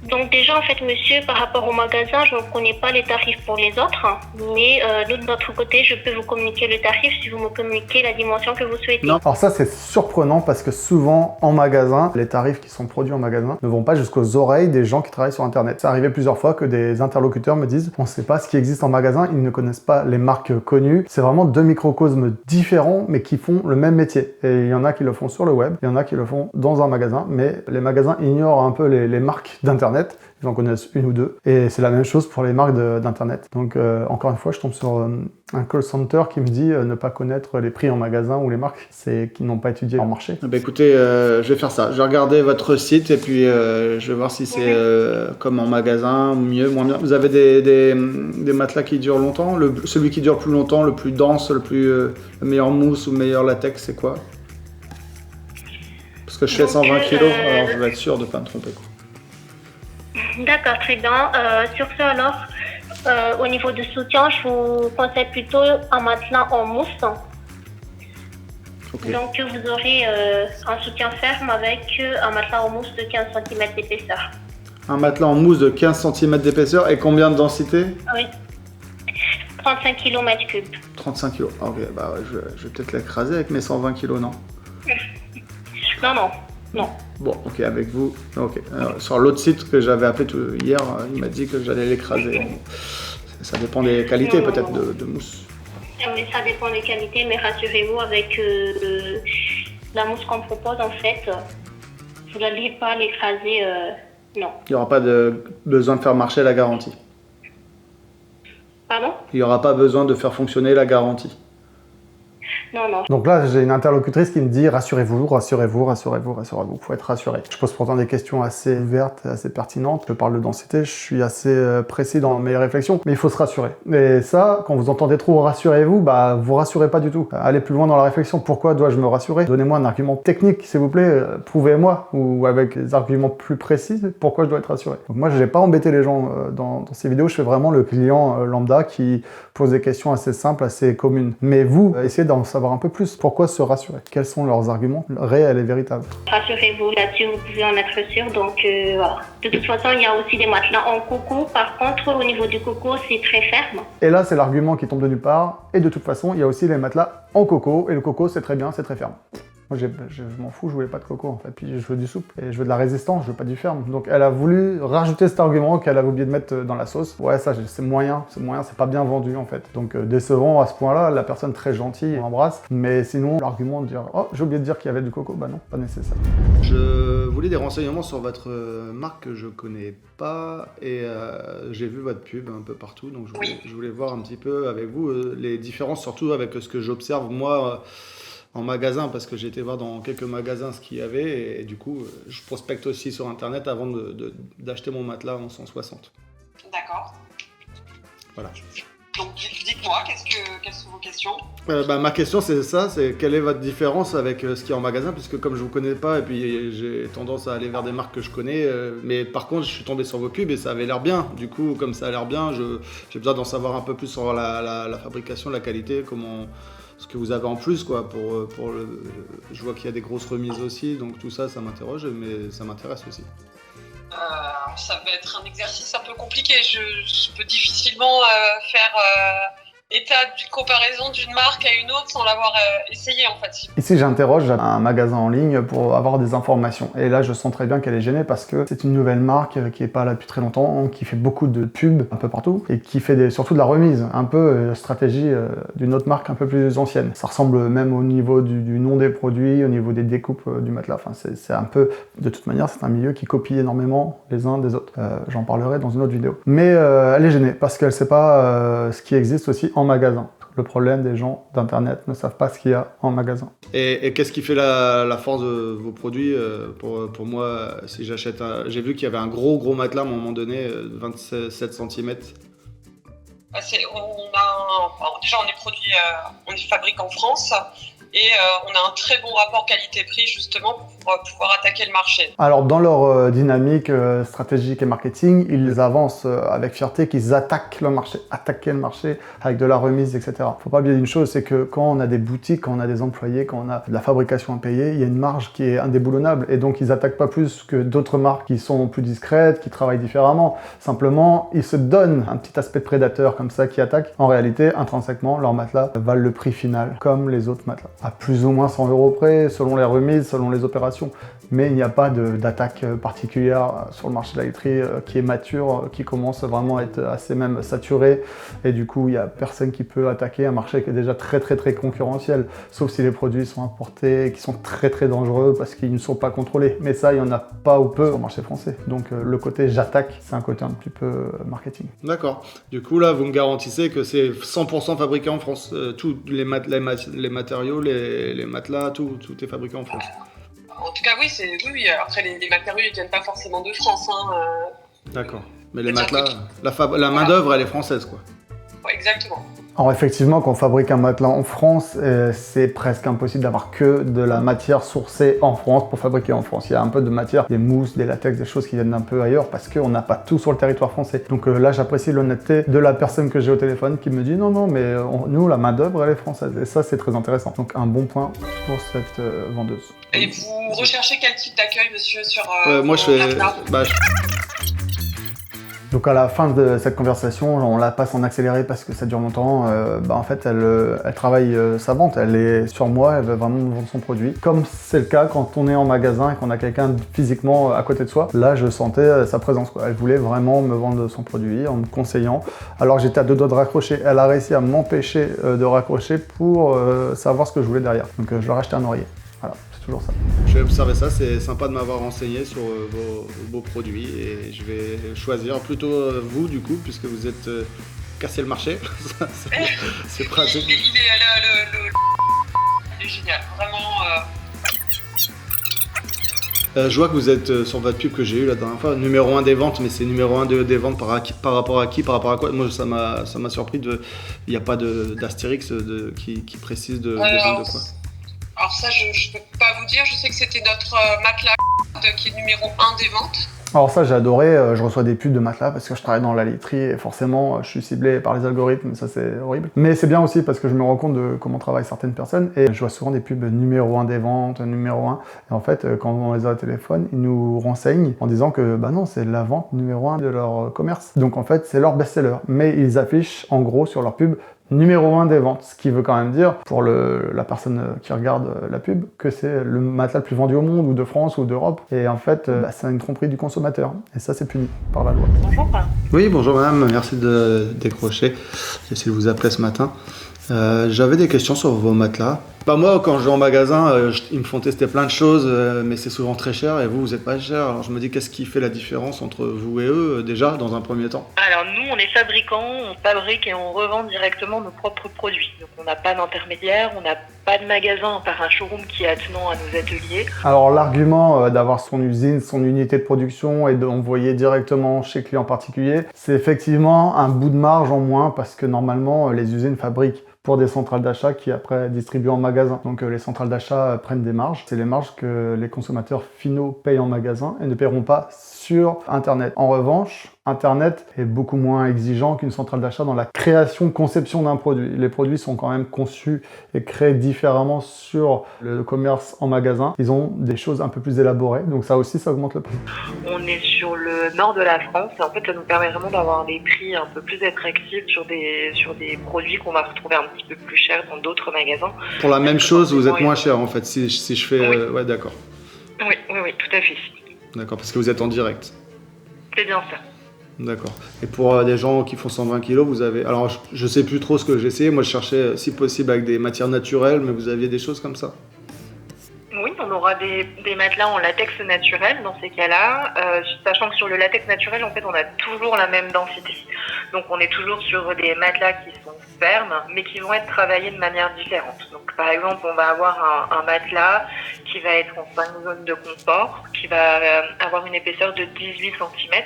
Donc déjà en fait monsieur, par rapport au magasin, je ne connais pas les tarifs pour les autres, mais nous de notre côté, je peux vous communiquer le tarif si vous me communiquez la dimension que vous souhaitez.
Non, alors ça c'est surprenant parce que souvent en magasin, les tarifs qui sont produits en magasin ne vont pas jusqu'aux oreilles des gens qui travaillent sur internet. C'est arrivé plusieurs fois que des interlocuteurs me disent on ne sait pas ce qui existe en magasin, ils ne connaissent pas les marques connues. C'est vraiment 2 microcosmes différents mais qui font le même métier. Et il y en a qui le font sur le web, il y en a qui le font dans un magasin, mais les magasins ignorent un peu les marques d'internet. Ils en connaissent 1 ou 2. Et c'est la même chose pour les marques d'internet. Donc encore une fois, je tombe sur un call center qui me dit ne pas connaître les prix en magasin ou les marques, c'est qu'ils n'ont pas étudié leur marché. Écoutez, je vais faire ça. Je vais regarder votre site et puis je vais voir si c'est comme en magasin, mieux, moins bien. Vous avez des matelas qui durent longtemps? Celui qui dure le plus longtemps, le plus dense, le meilleur mousse ou le meilleur latex, c'est quoi? Parce que je fais 120 kg, alors je vais être sûr de ne pas me tromper.
D'accord, très bien. Sur ce alors, au niveau du soutien, je vous conseille plutôt un matelas en mousse. Okay. Donc vous aurez un soutien ferme avec un matelas en mousse de 15 cm d'épaisseur.
Un matelas en mousse de 15 cm d'épaisseur et combien de densité?
Oui. 35 kg m3.
35 kg. Ok, bah je vais peut-être l'écraser avec mes 120 kg, non?
Non.
Bon, ok, avec vous. Ok. Alors, sur l'autre site que j'avais appelé hier, il m'a dit que j'allais l'écraser. Ça dépend des qualités peut-être de mousse.
Oui, ça dépend des qualités, mais rassurez-vous, avec la mousse qu'on propose, en fait, vous n'allez pas l'écraser, non.
Il n'y aura pas besoin de faire marcher la garantie.
Pardon? Il
n'y aura pas besoin de faire fonctionner la garantie.
Non.
Donc là, j'ai une interlocutrice qui me dit rassurez-vous, rassurez-vous, rassurez-vous, rassurez-vous. Il faut être rassuré. Je pose pourtant des questions assez ouvertes, assez pertinentes. Je parle de densité, je suis assez précis dans mes réflexions, mais il faut se rassurer. Et ça, quand vous entendez trop rassurez-vous, vous rassurez pas du tout. Allez plus loin dans la réflexion. Pourquoi dois-je me rassurer? Donnez-moi un argument technique, s'il vous plaît. Prouvez-moi, ou avec des arguments plus précis, pourquoi je dois être rassuré. Donc moi, je n'ai pas embêté les gens dans ces vidéos. Je fais vraiment le client lambda qui pose des questions assez simples, assez communes. Mais vous, essayez d'en savoir un peu plus. Pourquoi se rassurer? Quels sont leurs arguments réels et véritables?
Rassurez-vous, là-dessus, vous pouvez en être sûr. Donc, voilà. De toute façon, il y a aussi des matelas en coco. Par contre, au niveau du coco, c'est très ferme.
Et là, c'est l'argument qui tombe de nulle part. Et de toute façon, il y a aussi les matelas en coco. Et le coco, c'est très bien, c'est très ferme. Moi, je m'en fous, je voulais pas de coco en fait. Puis je veux du souple et je veux de la résistance, je veux pas du ferme. Donc elle a voulu rajouter cet argument qu'elle avait oublié de mettre dans la sauce. Ouais, ça c'est moyen, c'est pas bien vendu en fait. Donc décevant à ce point-là, la personne très gentille, on l'embrasse. Mais sinon, l'argument de dire oh, j'ai oublié de dire qu'il y avait du coco, bah non, pas nécessaire. Je voulais des renseignements sur votre marque que je connais pas et j'ai vu votre pub un peu partout, donc je voulais voir un petit peu avec vous les différences, surtout avec ce que j'observe moi en magasin, parce que j'ai été voir dans quelques magasins ce qu'il y avait et du coup je prospecte aussi sur internet avant d'acheter mon matelas en 160.
D'accord.
Voilà.
Donc dites-moi, quelles sont vos questions?
Ma question c'est ça, c'est quelle est votre différence avec ce qu'il y a en magasin, puisque comme je vous connais pas et puis j'ai tendance à aller vers des marques que je connais, mais par contre je suis tombé sur vos pubs et ça avait l'air bien. Du coup comme ça a l'air bien, j'ai besoin d'en savoir un peu plus sur la fabrication, la qualité, ce que vous avez en plus quoi. Je vois qu'il y a des grosses remises aussi, donc tout ça m'interroge, mais ça m'intéresse aussi.
Ça va être un exercice un peu compliqué. Je peux difficilement faire état d'une comparaison d'une marque à une autre sans l'avoir essayé en fait.
Ici j'interroge un magasin en ligne pour avoir des informations et là je sens très bien qu'elle est gênée parce que c'est une nouvelle marque qui est pas là depuis très longtemps, qui fait beaucoup de pubs un peu partout et qui fait surtout de la remise, un peu stratégie d'une autre marque un peu plus ancienne. Ça ressemble même au niveau du nom des produits, au niveau des découpes du matelas, enfin c'est un peu, de toute manière c'est un milieu qui copie énormément les uns des autres. J'en parlerai dans une autre vidéo. Mais elle est gênée parce qu'elle sait pas ce qui existe aussi en magasin. Le problème des gens d'internet ne savent pas ce qu'il y a en magasin. Et qu'est-ce qui fait la force de vos produits pour moi, si j'achète j'ai vu qu'il y avait un gros matelas à un moment donné, 27 cm.
Déjà on est fabrique en France et on a un très bon rapport qualité-prix justement pour pouvoir attaquer le marché.
Alors dans leur dynamique stratégique et marketing, ils avancent avec fierté qu'ils attaquent le marché, attaquer le marché avec de la remise, etc. Faut pas oublier une chose, c'est que quand on a des boutiques, quand on a des employés, quand on a de la fabrication à payer, il y a une marge qui est indéboulonnable et donc ils attaquent pas plus que d'autres marques qui sont plus discrètes, qui travaillent différemment. Simplement, ils se donnent un petit aspect de prédateur comme ça qui attaque. En réalité, intrinsèquement, leurs matelas valent le prix final comme les autres matelas. À plus ou moins 100 € près, selon les remises, selon les opérations. Mais il n'y a pas d'attaque particulière sur le marché de la literie qui est mature, qui commence vraiment à être assez même saturé. Et du coup, il n'y a personne qui peut attaquer un marché qui est déjà très concurrentiel. Sauf si les produits sont importés et qui sont très dangereux parce qu'ils ne sont pas contrôlés. Mais ça, il n'y en a pas ou peu sur le marché français. Donc le côté j'attaque, c'est un côté un petit peu marketing. D'accord. Du coup, là, vous me garantissez que c'est 100% fabriqué en France. Tous les matériaux, les matelas, tout est fabriqué en France.
En tout cas, oui. Après, les matériaux, ils viennent pas forcément de France.
D'accord. Mais les matelas, la main-d'œuvre, elle est française, quoi.
Ouais, exactement.
Alors effectivement, quand on fabrique un matelas en France, c'est presque impossible d'avoir que de la matière sourcée en France pour fabriquer en France. Il y a un peu de matière, des mousses, des latex, des choses qui viennent d'un peu ailleurs parce qu'on n'a pas tout sur le territoire français. Donc là, j'apprécie l'honnêteté de la personne que j'ai au téléphone qui me dit non, mais nous, la main-d'œuvre, elle est française. Et ça, c'est très intéressant. Donc un bon point pour cette vendeuse.
Et vous recherchez quel type d'accueil, monsieur, sur
moi, je fais. Donc à la fin de cette conversation, on la passe en accéléré parce que ça dure longtemps. En fait, elle travaille sa vente, elle est sur moi, elle veut vraiment me vendre son produit. Comme c'est le cas quand on est en magasin et qu'on a quelqu'un physiquement à côté de soi, là je sentais sa présence, quoi. Elle voulait vraiment me vendre son produit en me conseillant. Alors j'étais à 2 doigts de raccrocher, elle a réussi à m'empêcher de raccrocher pour savoir ce que je voulais derrière. Donc je leur ai acheté un oreiller. Voilà. Ça. Je vais observer ça, c'est sympa de m'avoir renseigné sur vos produits et je vais choisir plutôt vous du coup puisque vous êtes cassé le marché. C'est pratique.
Il est génial, vraiment.
Je vois que vous êtes sur votre pub que j'ai eu la dernière fois, numéro 1 des ventes, mais c'est numéro 1 des ventes par rapport à qui, par rapport à quoi? Moi ça m'a surpris il n'y a pas d'astérix qui précise des ventes de quoi.
Alors ça, je ne peux pas vous dire. Je sais que c'était notre matelas qui est numéro 1 des ventes.
Alors ça, j'ai adoré. Je reçois des pubs de matelas parce que je travaille dans la literie et forcément, je suis ciblé par les algorithmes. Ça, c'est horrible. Mais c'est bien aussi parce que je me rends compte de comment travaillent certaines personnes et je vois souvent des pubs numéro 1 des ventes, numéro 1. Et en fait, quand on les a au téléphone, ils nous renseignent en disant que bah non, c'est la vente numéro 1 de leur commerce. Donc en fait, c'est leur best-seller. Mais ils affichent en gros sur leur pub numéro 1 des ventes, ce qui veut quand même dire, pour la personne qui regarde la pub, que c'est le matelas le plus vendu au monde, ou de France, ou d'Europe, et en fait, c'est une tromperie du consommateur, et ça c'est puni par la loi.
Bonjour.
Oui, bonjour madame, merci de décrocher, j'ai essayé de vous appeler ce matin. J'avais des questions sur vos matelas. Moi, quand je vais en magasin, ils me font tester plein de choses, mais c'est souvent très cher et vous êtes pas cher. Alors je me dis, qu'est-ce qui fait la différence entre vous et eux, déjà, dans un premier temps?
Alors nous, on est fabricants, on fabrique et on revend directement nos propres produits. Donc on n'a pas d'intermédiaire, on n'a pas de magasin par un showroom qui est attenant à nos ateliers.
Alors l'argument d'avoir son usine, son unité de production et d'envoyer directement chez client particulier, c'est effectivement un bout de marge en moins parce que normalement, les usines fabriquent pour des centrales d'achat qui après distribuent en magasin. Donc les centrales d'achat prennent des marges. C'est les marges que les consommateurs finaux payent en magasin et ne paieront pas sur Internet. En revanche, Internet est beaucoup moins exigeant qu'une centrale d'achat dans la création, conception d'un produit. Les produits sont quand même conçus et créés différemment sur le commerce en magasin. Ils ont des choses un peu plus élaborées, donc ça aussi, ça augmente le prix.
On est sur le nord de la France et en fait, ça nous permet vraiment d'avoir des prix un peu plus attractifs sur des produits qu'on va retrouver un petit peu plus chers dans d'autres magasins.
Pour la même chose, vous êtes moins cher en fait, si je fais...
Oui.
Ouais, d'accord.
Oui, tout à fait.
D'accord, parce que vous êtes en direct.
C'est bien ça.
D'accord. Et pour des gens qui font 120 kg, vous avez... Alors, je sais plus trop ce que j'ai essayé. Moi, je cherchais, si possible, avec des matières naturelles, mais vous aviez des choses comme ça?
Oui, on aura des matelas en latex naturel dans ces cas-là, sachant que sur le latex naturel, en fait, on a toujours la même densité. Donc, on est toujours sur des matelas qui sont fermes, mais qui vont être travaillés de manière différente. Donc, par exemple, on va avoir un matelas qui va être en 5 zones de confort, qui va avoir une épaisseur de 18 cm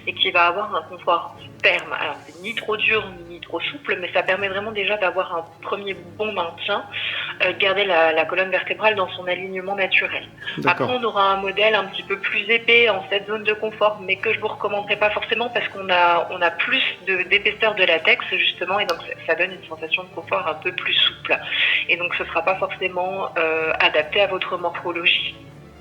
et qui va avoir un confort ferme. Alors, c'est ni trop dur ni trop souple, mais ça permet vraiment déjà d'avoir un premier bon maintien, garder la colonne vertébrale dans son alignement naturel. Après, on aura un modèle un petit peu plus épais en cette zone de confort, mais que je vous recommanderais pas forcément parce qu'on a plus d'épaisseur de latex justement, et donc ça donne une sensation de confort un peu plus souple. Et donc, ce sera pas forcément adapté à votre morphologie.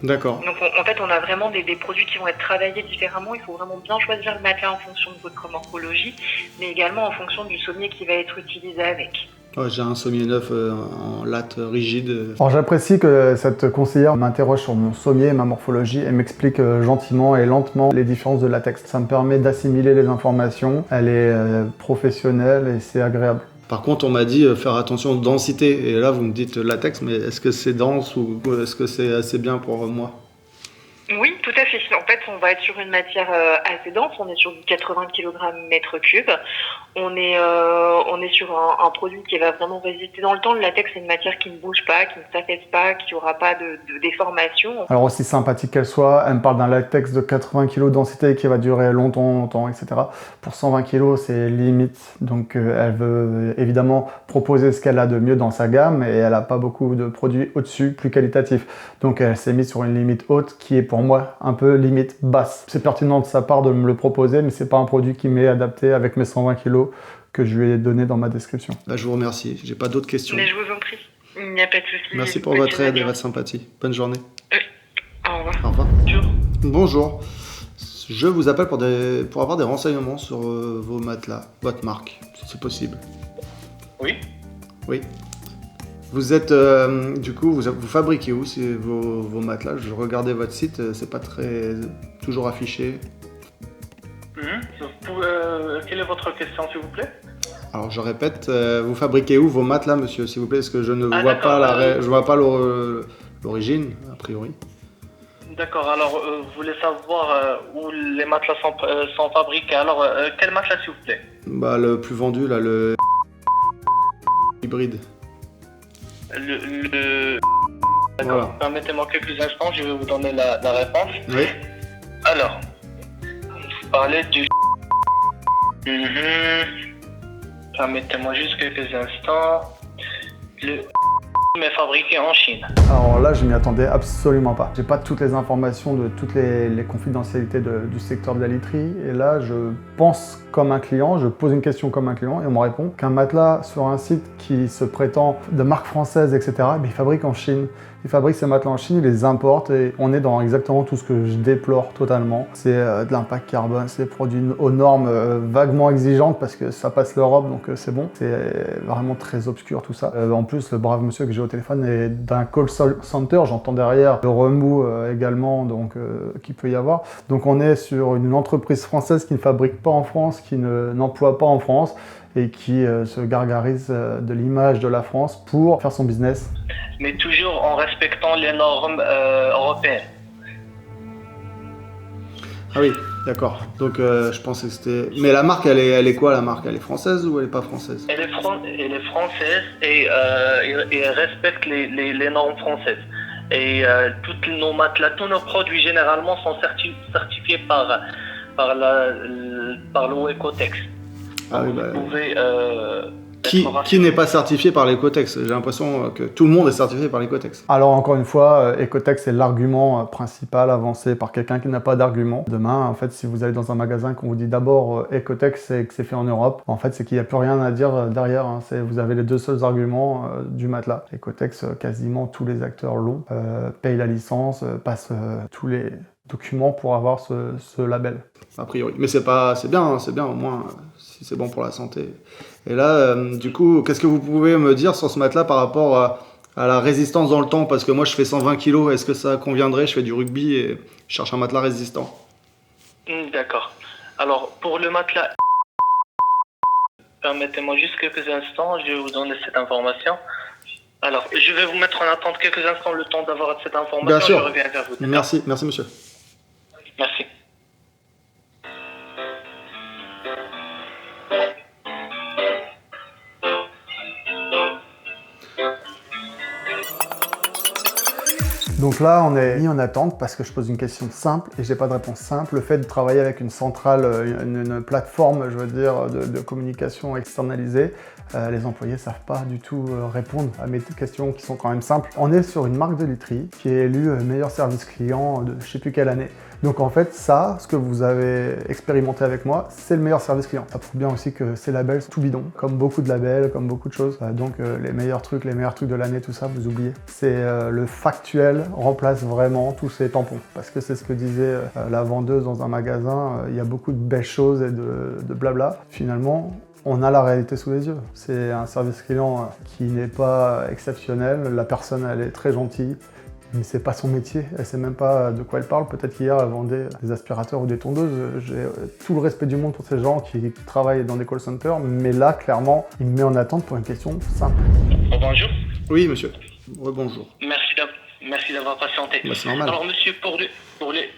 D'accord.
Donc en fait, on a vraiment des produits qui vont être travaillés différemment. Il faut vraiment bien choisir le matelas en fonction de votre morphologie, mais également en fonction du sommier qui va être utilisé avec.
Ouais, j'ai un sommier neuf en latte rigide. Alors j'apprécie que cette conseillère m'interroge sur mon sommier et ma morphologie et m'explique gentiment et lentement les différences de latex. Ça me permet d'assimiler les informations, elle est professionnelle et c'est agréable. Par contre, on m'a dit faire attention aux densités. Et là, vous me dites latex, mais est-ce que c'est dense ou est-ce que c'est assez bien pour moi?
Oui, tout à fait. En fait, on va être sur une matière assez dense. On est sur du 80 kg mètre cube. On est sur un produit qui va vraiment résister dans le temps. Le latex, c'est une matière qui ne bouge pas, qui ne s'affaisse pas, qui n'aura pas de déformation. Alors aussi sympathique qu'elle soit, elle me parle d'un latex de 80 kg densité qui va durer longtemps, etc. Pour 120 kg, c'est limite. Donc elle veut évidemment proposer ce qu'elle a de mieux dans sa gamme et elle n'a pas beaucoup de produits au-dessus, plus qualitatifs. Donc elle s'est mise sur une limite haute qui est pour moi un peu limite basse. C'est pertinent de sa part de me le proposer, mais c'est pas un produit qui m'est adapté avec mes 120 kg que je lui ai donné dans ma description. Je vous remercie, j'ai pas d'autres questions. Mais je vous en prie, il n'y a pas de souci.
Merci pour votre aide et votre sympathie. Bonne journée.
Au revoir.
Au revoir. Bonjour. Je vous appelle pour avoir des renseignements sur vos matelas, votre marque, si c'est possible.
Oui.
Oui. Vous êtes, du coup, vous fabriquez où vos matelas? Je regardais votre site, c'est pas très toujours affiché.
Quelle est votre question, s'il vous plaît?
Alors je répète, vous fabriquez où vos matelas, monsieur, s'il vous plaît, parce que je ne vois pas l'origine, a priori.
D'accord, alors vous voulez savoir où les matelas sont fabriqués. Alors, quel matelas, s'il vous plaît?
Le plus vendu, là, le hybride.
D'accord, voilà. Permettez-moi quelques instants, je vais vous donner la réponse.
Oui.
Alors, vous parlez du... Permettez-moi juste quelques instants. Le est fabriqué en Chine.
Alors là, je m'y attendais absolument pas. J'ai pas toutes les informations de toutes les confidentialités du secteur de la literie. Et là, je pense comme un client, je pose une question comme un client et on me répond qu'un matelas sur un site qui se prétend de marque française, etc., il fabrique en Chine. Ils fabriquent ces matelas en Chine, ils les importent et on est dans exactement tout ce que je déplore totalement. C'est de l'impact carbone, c'est des produits aux normes vaguement exigeantes parce que ça passe l'Europe, donc c'est bon. C'est vraiment très obscur tout ça. En plus, le brave monsieur que j'ai au téléphone est d'un call center, j'entends derrière le remous également, donc qu'il peut y avoir. Donc on est sur une entreprise française qui ne fabrique pas en France, qui n'emploie pas en France et qui se gargarise de l'image de la France pour faire son business.
Mais toujours en respectant les normes européennes.
Ah oui, d'accord. Donc je pensais que c'était... Mais la marque, elle est quoi la marque? Elle est française ou elle est pas française?
Elle est française et elle respecte les normes françaises. Et tous nos matelas, tous nos produits généralement sont certifiés par le Ecotex.
Ah oui, bah...
Vous pouvez...
Qui n'est pas certifié par l'Ecotex? J'ai l'impression que tout le monde est certifié par l'Ecotex. Alors encore une fois, Ecotex est l'argument principal avancé par quelqu'un qui n'a pas d'argument. Demain, en fait, si vous allez dans un magasin qu'on vous dit d'abord Ecotex et que c'est fait en Europe, en fait, c'est qu'il n'y a plus rien à dire derrière. Hein. Vous avez les deux seuls arguments du matelas. Ecotex, quasiment tous les acteurs l'ont, payent la licence, passent tous les documents pour avoir ce label. A priori. Mais c'est bien au moins si c'est bon pour la santé. Et là, du coup, qu'est-ce que vous pouvez me dire sur ce matelas par rapport à la résistance dans le temps? Parce que moi, je fais 120 kg. Est-ce que ça conviendrait? Je fais du rugby et je cherche un matelas résistant.
D'accord. Alors, pour le matelas, permettez-moi juste quelques instants. Je vais vous donner cette information. Alors, je vais vous mettre en attente quelques instants le temps d'avoir cette information.
Bien sûr.
Je reviens vers vous.
Merci monsieur.
Merci.
Donc là, on est mis en attente parce que je pose une question simple et j'ai pas de réponse simple. Le fait de travailler avec une centrale, une plateforme, je veux dire, de communication externalisée, les employés savent pas du tout répondre à mes questions qui sont quand même simples. On est sur une marque de literie qui est élue meilleur service client de je sais plus quelle année. Donc en fait, ça, ce que vous avez expérimenté avec moi, c'est le meilleur service client. Ça prouve bien aussi que ces labels sont tout bidons, comme beaucoup de labels, comme beaucoup de choses. Donc les meilleurs trucs de l'année, tout ça, vous oubliez. C'est le factuel remplace vraiment tous ces tampons. Parce que c'est ce que disait la vendeuse dans un magasin, il y a beaucoup de belles choses et de blabla. Finalement, on a la réalité sous les yeux. C'est un service client qui n'est pas exceptionnel. La personne, elle est très gentille. Mais c'est pas son métier, elle sait même pas de quoi elle parle. Peut-être qu'hier elle vendait des aspirateurs ou des tondeuses. J'ai tout le respect du monde pour ces gens qui travaillent dans des call centers, mais là, clairement, il me met en attente pour une question simple.
Bonjour.
Oui, monsieur. Bonjour.
Merci d'avoir patienté.
Bah, c'est normal.
Alors, monsieur, pour les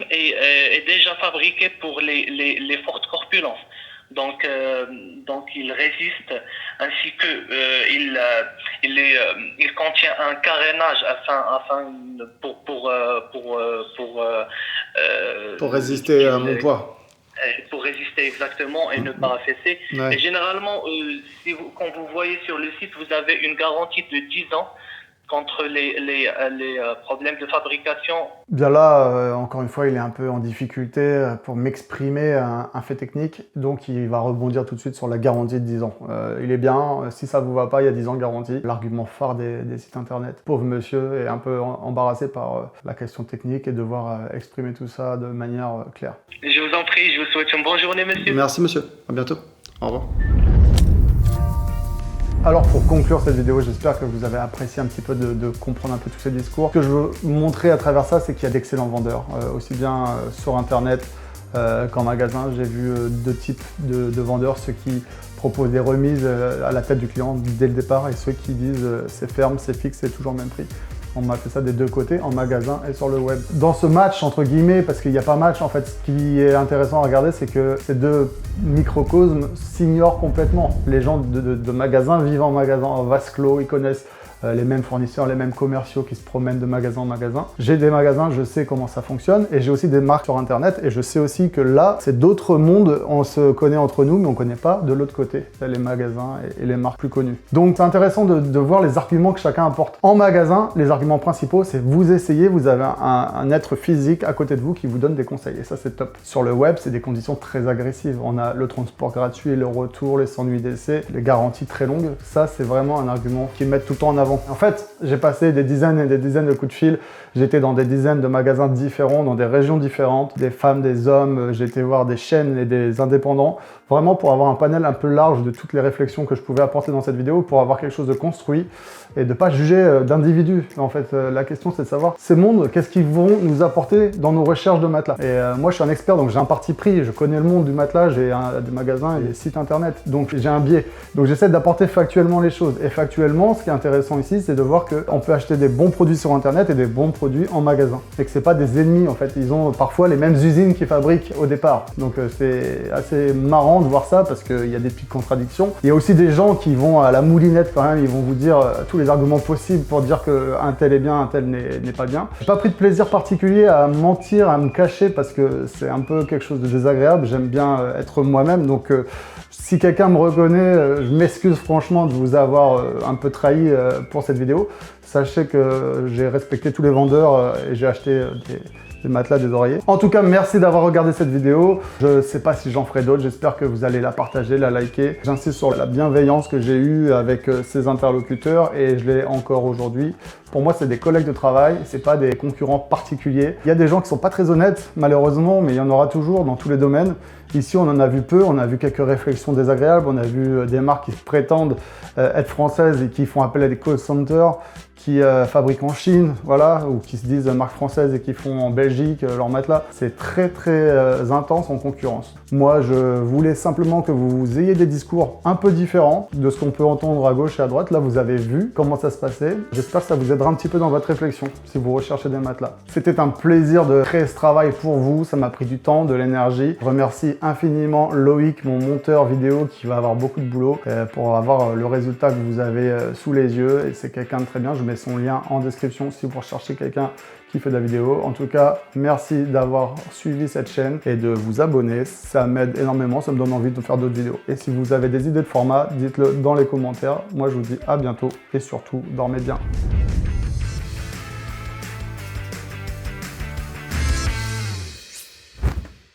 est déjà fabriqué pour les fortes corpulences. Donc il résiste, ainsi que il contient un carénage
pour résister à mon poids.
Pour résister exactement et ne pas affaisser.
Ouais.
Et généralement, quand vous voyez sur le site, vous avez une garantie de 10 ans contre les problèmes de fabrication.
Bien là, encore une fois, il est un peu en difficulté pour m'exprimer un fait technique, donc il va rebondir tout de suite sur la garantie de 10 ans. Il est bien, si ça vous va pas, il y a 10 ans de garantie. L'argument phare des sites internet. Pauvre monsieur est un peu embarrassé par la question technique et devoir exprimer tout ça de manière claire.
Je vous en prie, je vous souhaite une bonne journée, monsieur.
Merci monsieur, à bientôt. Au revoir. Alors pour conclure cette vidéo, j'espère que vous avez apprécié un petit peu de comprendre un peu tous ces discours. Ce que je veux montrer à travers ça, c'est qu'il y a d'excellents vendeurs, aussi bien sur internet qu'en magasin. J'ai vu deux types de vendeurs, ceux qui proposent des remises à la tête du client dès le départ et ceux qui disent c'est ferme, c'est fixe, c'est toujours le même prix. On m'a fait ça des deux côtés, en magasin et sur le web. Dans ce match, entre guillemets, parce qu'il n'y a pas match, en fait, ce qui est intéressant à regarder, c'est que ces deux microcosmes s'ignorent complètement. Les gens de magasins vivent en magasin, en vase clos, ils connaissent les mêmes fournisseurs, les mêmes commerciaux qui se promènent de magasin en magasin. J'ai des magasins, je sais comment ça fonctionne, et j'ai aussi des marques sur internet, et je sais aussi que là, c'est d'autres mondes, on se connaît entre nous, mais on ne connaît pas de l'autre côté, les magasins et les marques plus connues. Donc c'est intéressant de voir les arguments que chacun apporte. En magasin, les arguments principaux, c'est vous essayez, vous avez un être physique à côté de vous qui vous donne des conseils, et ça c'est top. Sur le web, c'est des conditions très agressives. On a le transport gratuit, le retour, les 100 nuits d'essai, les garanties très longues. Ça, c'est vraiment un argument qu'ils mettent tout le temps en avant avant. En fait, j'ai passé des dizaines et des dizaines de coups de fil. J'étais dans des dizaines de magasins différents, dans des régions différentes, des femmes, des hommes. J'ai été voir des chaînes et des indépendants, vraiment pour avoir un panel un peu large de toutes les réflexions que je pouvais apporter dans cette vidéo, pour avoir quelque chose de construit et de pas juger d'individus. En fait, la question c'est de savoir ces mondes, qu'est-ce qu'ils vont nous apporter dans nos recherches de matelas. Et moi, je suis un expert, donc j'ai un parti pris. Je connais le monde du matelas, j'ai des magasins et des sites internet, donc j'ai un biais. Donc j'essaie d'apporter factuellement les choses. Et factuellement, ce qui est intéressant ici, c'est de voir qu'on peut acheter des bons produits sur internet et des bons produits en magasin. Et que c'est pas des ennemis en fait. Ils ont parfois les mêmes usines qui fabriquent au départ. Donc c'est assez marrant de voir ça parce qu'il y a des petites contradictions. Il y a aussi des gens qui vont à la moulinette quand même, ils vont vous dire tous les arguments possibles pour dire qu'un tel est bien, un tel n'est pas bien. J'ai pas pris de plaisir particulier à mentir, à me cacher parce que c'est un peu quelque chose de désagréable. J'aime bien être moi-même, donc si quelqu'un me reconnaît, je m'excuse franchement de vous avoir un peu trahi pour cette vidéo. Sachez que j'ai respecté tous les vendeurs et j'ai acheté des matelas, des oreillers. En tout cas, merci d'avoir regardé cette vidéo. Je sais pas si j'en ferai d'autres, j'espère que vous allez la partager, la liker. J'insiste sur la bienveillance que j'ai eue avec ces interlocuteurs et je l'ai encore aujourd'hui. Pour moi, c'est des collègues de travail, c'est pas des concurrents particuliers. Il y a des gens qui sont pas très honnêtes, malheureusement, mais il y en aura toujours dans tous les domaines. Ici, on en a vu peu, on a vu quelques réflexions désagréables, on a vu des marques qui prétendent être françaises et qui font appel à des call centers, qui fabriquent en Chine, voilà, ou qui se disent marque française et qui font en Belgique leurs matelas. C'est très intense en concurrence. Moi, je voulais simplement que vous ayez des discours un peu différents de ce qu'on peut entendre à gauche et à droite. Là, vous avez vu comment ça se passait. J'espère que ça vous aidera un petit peu dans votre réflexion si vous recherchez des matelas. C'était un plaisir de créer ce travail pour vous. Ça m'a pris du temps, de l'énergie. Je remercie infiniment Loïc, mon monteur vidéo, qui va avoir beaucoup de boulot pour avoir le résultat que vous avez sous les yeux. Et c'est quelqu'un de très bien. Je mets son lien en description si vous recherchez quelqu'un qui fait de la vidéo. En tout cas, merci d'avoir suivi cette chaîne et de vous abonner. Ça m'aide énormément, ça me donne envie de faire d'autres vidéos. Et si vous avez des idées de format, dites-le dans les commentaires. Moi, je vous dis à bientôt et surtout, dormez bien.